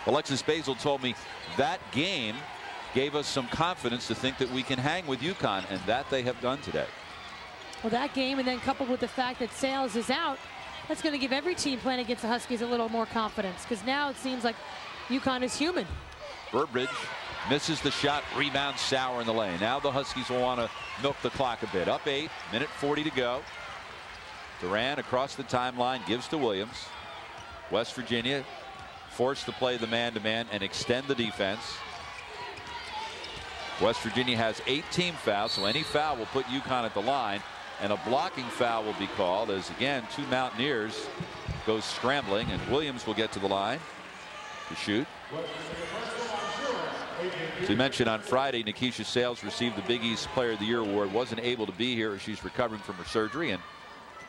Alexis Basil told me that game gave us some confidence to think that we can hang with UConn, and that they have done today. Well, that game, and then coupled with the fact that Sales is out, that's going to give every team playing against the Huskies a little more confidence, because now it seems like UConn is human. Burbridge misses the shot, rebounds Sauer in the lane. Now the Huskies will want to milk the clock a bit. Up 8, minute 40 to go. Duran across the timeline gives to Williams. West Virginia forced to play the man-to-man and extend the defense. West Virginia has 8 team fouls, so any foul will put UConn at the line, and a blocking foul will be called as, again, 2 Mountaineers go scrambling, and Williams will get to the line to shoot. As we mentioned on Friday, Nikisha Sales received the Big East Player of the Year award. Wasn't able to be here as she's recovering from her surgery, and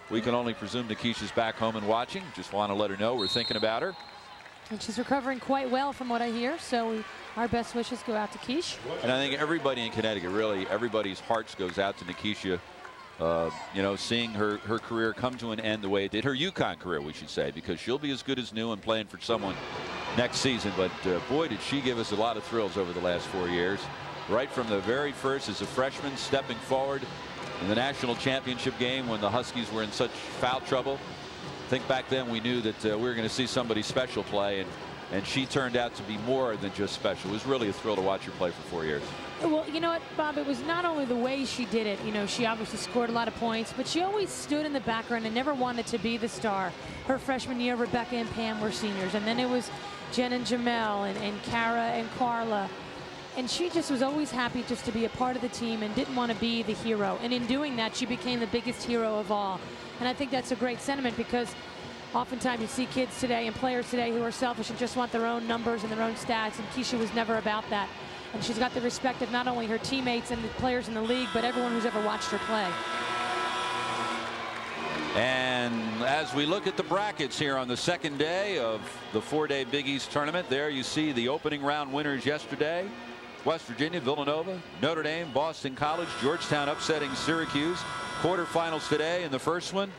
we can only presume Nikisha's back home and watching. Just want to let her know we're thinking about her. And she's recovering quite well from what I hear, so our best wishes go out to Keish. And I think everybody in Connecticut, really everybody's hearts goes out to Nikisha. You know, seeing her career come to an end the way it did, her UConn career, we should say, because she'll be as good as new and playing for someone next season. But boy, did she give us a lot of thrills over the last 4 years. Right from the very first as a freshman, stepping forward in the national championship game when the Huskies were in such foul trouble. I think back then we knew that we were going to see somebody special play, and and she turned out to be more than just special. It was really a thrill to watch her play for 4 years. Well, you know what, Bob, it was not only the way she did it. You know, she obviously scored a lot of points, but she always stood in the background and never wanted to be the star. Her freshman year, Rebecca and Pam were seniors, and then it was Jen and Jamel and Kara and Carla. And she just was always happy just to be a part of the team and didn't want to be the hero. And in doing that, she became the biggest hero of all. And I think that's a great sentiment, because oftentimes you see kids today and players today who are selfish and just want their own numbers and their own stats, and Keisha was never about that. And she's got the respect of not only her teammates and the players in the league, but everyone who's ever watched her play. And as we look at the brackets here on the second day of the 4-day Big East tournament, there you see the opening round winners yesterday. West Virginia, Villanova, Notre Dame, Boston College, Georgetown upsetting Syracuse. Quarterfinals today in the first one.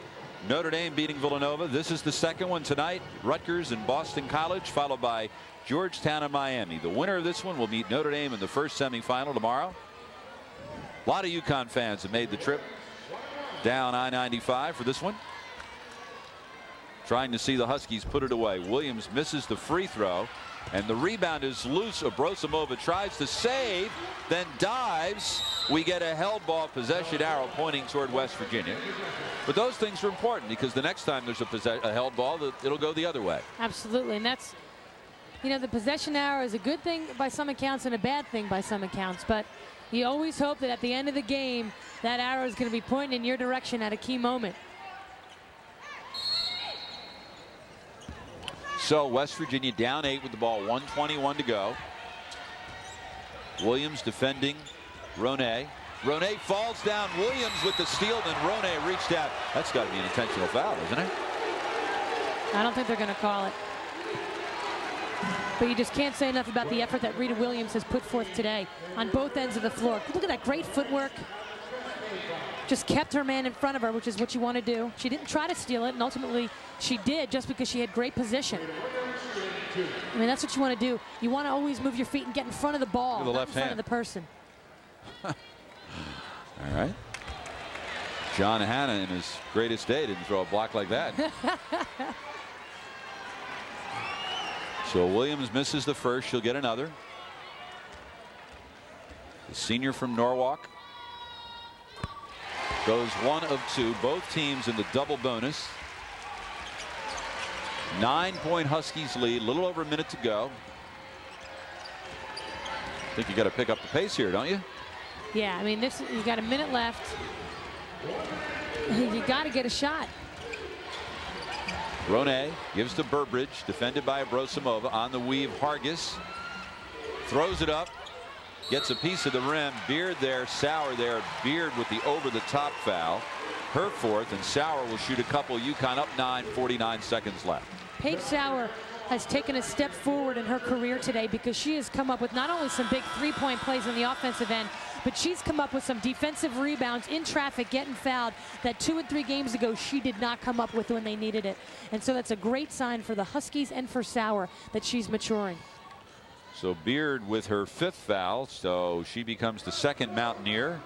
Notre Dame beating Villanova. This is the second one tonight. Rutgers and Boston College, followed by Georgetown and Miami. The winner of this one will meet Notre Dame in the first semifinal tomorrow. A lot of UConn fans have made the trip down I-95 for this one, trying to see the Huskies put it away. Williams misses the free throw, and the rebound is loose. Abrosimova tries to save, then dives. We get a held ball possession arrow pointing toward West Virginia. But those things are important, because the next time there's a held ball, it'll go the other way. Absolutely. And that's, you know, the possession arrow is a good thing by some accounts and a bad thing by some accounts. But you always hope that at the end of the game, that arrow is going to be pointing in your direction at a key moment. So West Virginia down 8 with the ball, 1:21 to go. Williams defending Ronay. Ronay falls down. Williams with the steal, then Ronay reached out. That's got to be an intentional foul, isn't it? I don't think they're going to call it. But you just can't say enough about the effort that Rita Williams has put forth today on both ends of the floor. Look at that great footwork. Just kept her man in front of her, which is what you want to do. She didn't try to steal it, and ultimately she did, just because she had great position. I mean, that's what you want to do. You want to always move your feet and get in front of the ball, with the not left in front hand of the person. All right. John Hanna, in his greatest day, didn't throw a block like that. So Williams misses the first. She'll get another. The senior from Norwalk goes 1 of 2. Both teams in the double bonus. 9-point Huskies lead. A little over a minute to go. I think you got to pick up the pace here, don't you? Yeah, I mean, this, you got a minute left. You got to get a shot. Ronay gives to Burbridge, defended by Abrosimova. On the weave, Hargis throws it up, gets a piece of the rim. Beard there, Sauer there. Beard with the over-the-top foul. Her fourth, and Sauer will shoot a couple. UConn up 9, 49 seconds left. Paige Sauer has taken a step forward in her career today, because she has come up with not only some big three-point plays on the offensive end, but she's come up with some defensive rebounds in traffic, getting fouled, that 2 and 3 games ago she did not come up with when they needed it. And so that's a great sign for the Huskies and for Sauer that she's maturing. So Beard with her 5th foul, so she becomes the second Mountaineer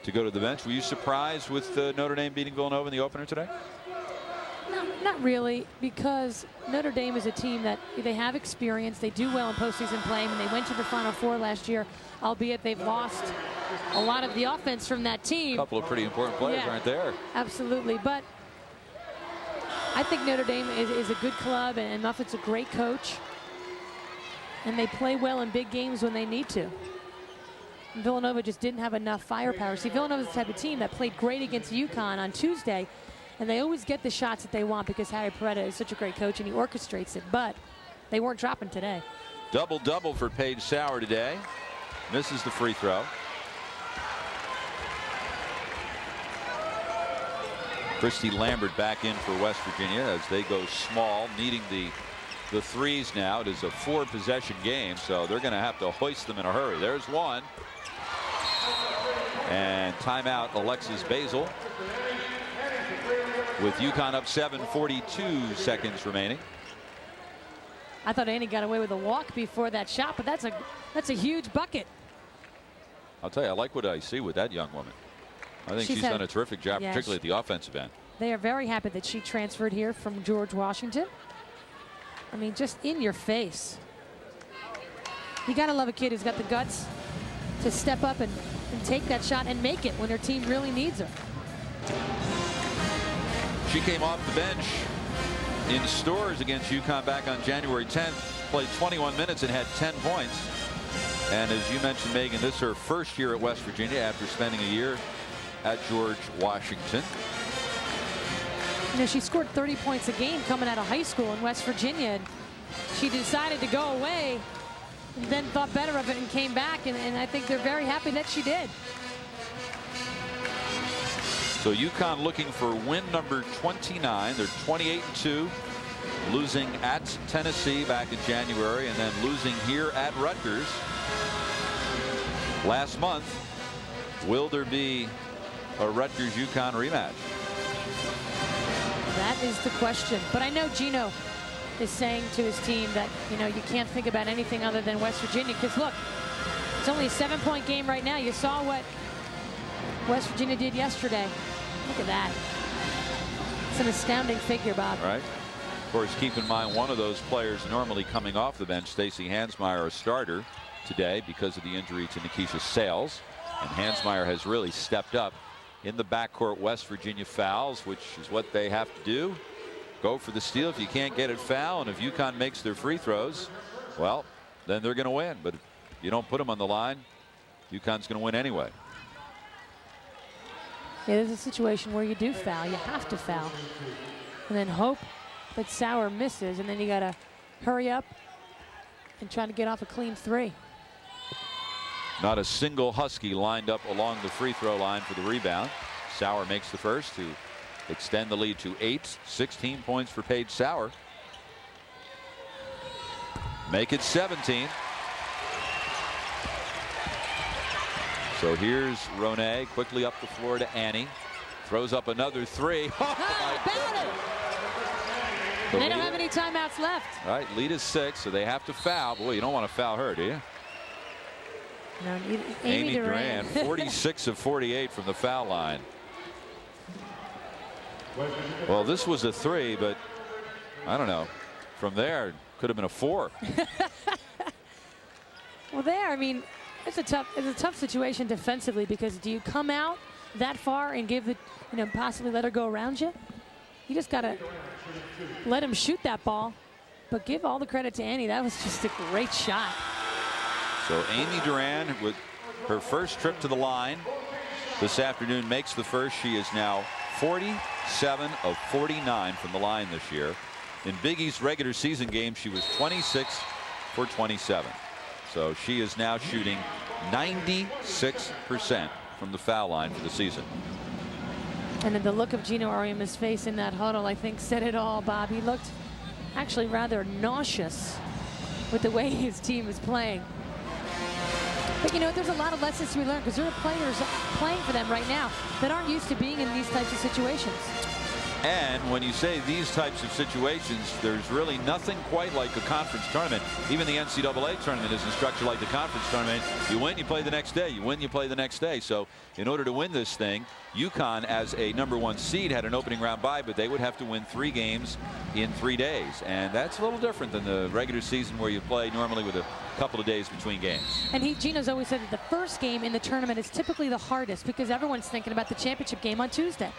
to go to the bench. Were you surprised with Notre Dame beating Villanova in the opener today? No, not really, because Notre Dame is a team that they have experience. They do well in postseason play. I mean, they went to the Final Four last year, albeit they've lost a lot of the offense from that team. A couple of pretty important players aren't there. Absolutely, but I think Notre Dame is a good club, and Muffat's a great coach, and they play well in big games when they need to. Villanova just didn't have enough firepower. See, Villanova's the type of team that played great against UConn on Tuesday, and they always get the shots that they want because Harry Peretta is such a great coach and he orchestrates it, but they weren't dropping today. Double-double for Paige Sauer today. Misses the free throw. Christy Lambert back in for West Virginia as they go small, needing the threes now. It is a 4-possession game, so they're going to have to hoist them in a hurry. There's one. And timeout, Alexis Basil. With UConn up 7, 42 seconds remaining. I thought Annie got away with a walk before that shot, but that's a huge bucket. I'll tell you, I like what I see with that young woman. I think she's done a terrific job, particularly at the offensive end. They are very happy that she transferred here from George Washington. I mean, just in your face. You got to love a kid who's got the guts to step up and take that shot and make it when her team really needs her. She came off the bench in Stores against UConn back on January 10th, played 21 minutes and had 10 points. And as you mentioned, Megan, this is her first year at West Virginia after spending a year at George Washington. You know, she scored 30 points a game coming out of high school in West Virginia. And she decided to go away and then thought better of it and came back. And I think they're very happy that she did. So UConn looking for win number 29. They're 28-2, losing at Tennessee back in January and then losing here at Rutgers last month. Will there be a Rutgers-UConn rematch? That is the question. But I know Gino is saying to his team that, you know, you can't think about anything other than West Virginia. Because look, it's only a 7-point game right now. You saw what West Virginia did yesterday. Look at that. It's an astounding figure, Bob. Right. Of course, keep in mind one of those players normally coming off the bench, Stacey Hansmeyer, a starter today because of the injury to Nikisha Sales. And Hansmeyer has really stepped up in the backcourt. West Virginia fouls, which is what they have to do. Go for the steal if you can't get it, foul. And if UConn makes their free throws, well, then they're going to win. But if you don't put them on the line, UConn's going to win anyway. Yeah, there's a situation where you do foul. You have to foul. And then hope that Sauer misses. And then you got to hurry up and try to get off a clean three. Not a single Husky lined up along the free throw line for the rebound. Sauer makes the first to extend the lead to 8. 16 points for Paige Sauer. Make it 17. So here's Ronay quickly up the floor to Annie. Throws up another three. They don't have any timeouts left. All right, lead is 6, so they have to foul. Boy, you don't want to foul her, do you? No, Amy Duran, 46 of 48 from the foul line. Well, this was a 3, but I don't know. From there, could have been a 4. Well, there, I mean, it's a tough situation defensively, because do you come out that far and give the, you know, possibly let her go around you? You just got to let him shoot that ball. But give all the credit to Annie. That was just a great shot. So Amy Duran, with her first trip to the line this afternoon, makes the first. She is now 47 of 49 from the line this year. In Big East regular season games, she was 26 for 27. So she is now shooting 96% from the foul line for the season. And then the look of Gino Auriemma's face in that huddle, I think, said it all, Bob. He looked actually rather nauseous with the way his team is playing. But, you know, there's a lot of lessons to be learned, because there are players playing for them right now that aren't used to being in these types of situations. And when you say these types of situations, there's really nothing quite like a conference tournament. Even the NCAA tournament isn't structured like the conference tournament. You win, you play the next day. You win, you play the next day. So in order to win this thing, UConn, as a #1 seed, had an opening round bye, but they would have to win 3 games in 3 days. And that's a little different than the regular season, where you play normally with a couple of days between games. And Gino's always said that the first game in the tournament is typically the hardest, because everyone's thinking about the championship game on Tuesday.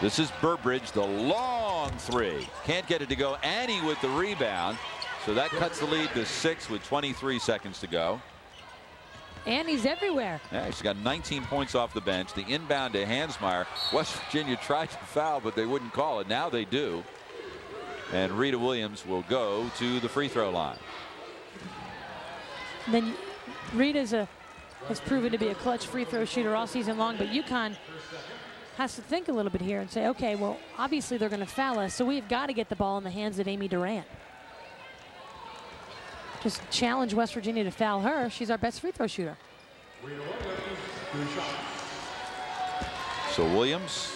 This is Burbridge, the long 3. Can't get it to go. Annie with the rebound. So that cuts the lead to 6 with 23 seconds to go. Annie's everywhere. Yeah, she's got 19 points off the bench. The inbound to Hansmeyer. West Virginia tried to foul, but they wouldn't call it. Now they do. And Rita Williams will go to the free throw line. And then Rita has proven to be a clutch free throw shooter all season long, but UConn has to think a little bit here and say, okay, well, obviously they're going to foul us, so we've got to get the ball in the hands of Amy Duran. Just challenge West Virginia to foul her. She's our best free throw shooter. So Williams,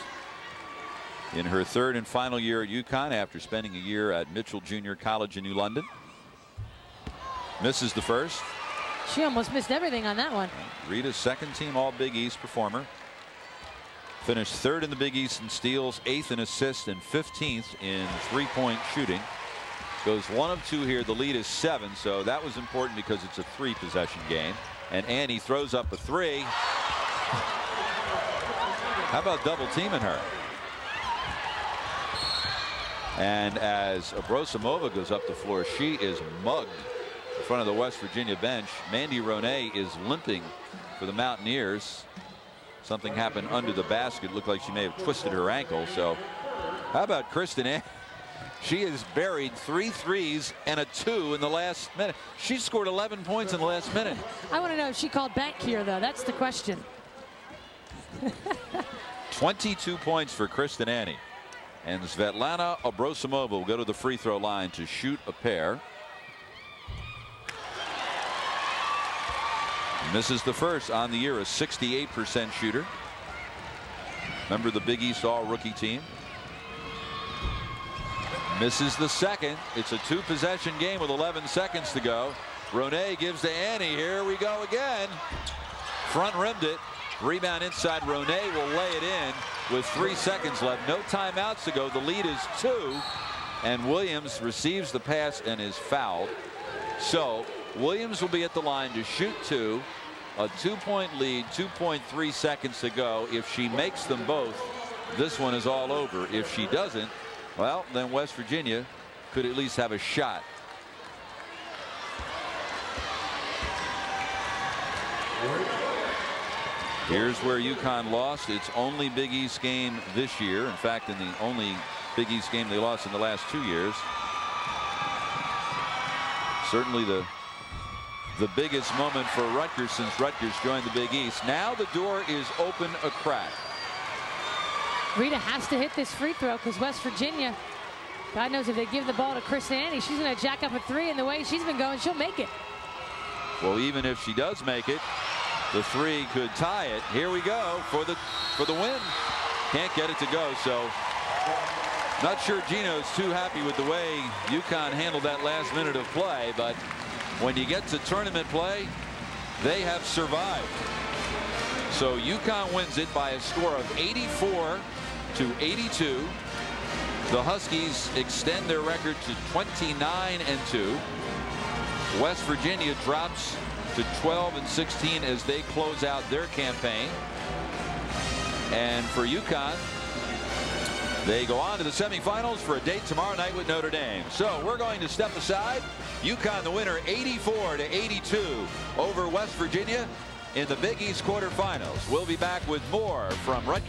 in her 3rd and final year at UConn after spending a year at Mitchell Junior College in New London, misses the first. She almost missed everything on that one. Rita's 2nd team All Big East performer. Finished third in the Big East in steals, 8th in assists, and 15th in three-point shooting. Goes 1 of 2 here. The lead is 7, so that was important because it's a 3-possession game. And Annie throws up a 3. How about double teaming her? And as Abrosimova goes up the floor, she is mugged in front of the West Virginia bench. Mandy Ronay is limping for the Mountaineers. Something happened under the basket. Looked like she may have twisted her ankle. So how about Kristen Ann? She has buried 3 threes and a 2 in the last minute. She scored 11 points in the last minute. I want to know if she called bank here, though. That's the question. 22 points for Kristen Annie. And Svetlana Abrosimova will go to the free throw line to shoot a pair. Misses the first on the year, a 68% shooter. Member of the Big East All-Rookie team. Misses the second. It's a 2-possession game with 11 seconds to go. Ronay gives to Annie. Here we go again. Front rimmed it. Rebound inside. Ronay will lay it in with 3 seconds left. No timeouts to go. The lead is 2. And Williams receives the pass and is fouled. So Williams will be at the line to shoot 2. A 2-point lead, 2.3 seconds to go. If she makes them both, this one is all over. If she doesn't, well, then West Virginia could at least have a shot. Here's where UConn lost its only Big East game this year. In fact, in the only Big East game they lost in the last 2 years. Certainly the biggest moment for Rutgers since Rutgers joined the Big East. Now the door is open a crack. Rita has to hit this free throw because West Virginia, God knows if they give the ball to Kristen Annie, she's going to jack up a 3, and the way she's been going, she'll make it. Well, even if she does make it, the 3 could tie it. Here we go for the win. Can't get it to go. So not sure Gino's too happy with the way UConn handled that last minute of play, but when you get to tournament play, they have survived. So UConn wins it by a score of 84-82. The Huskies extend their record to 29-2. West Virginia drops to 12-16 as they close out their campaign. And for UConn, they go on to the semifinals for a date tomorrow night with Notre Dame. So we're going to step aside. UConn the winner, 84-82 over West Virginia in the Big East quarterfinals. We'll be back with more from Rutgers.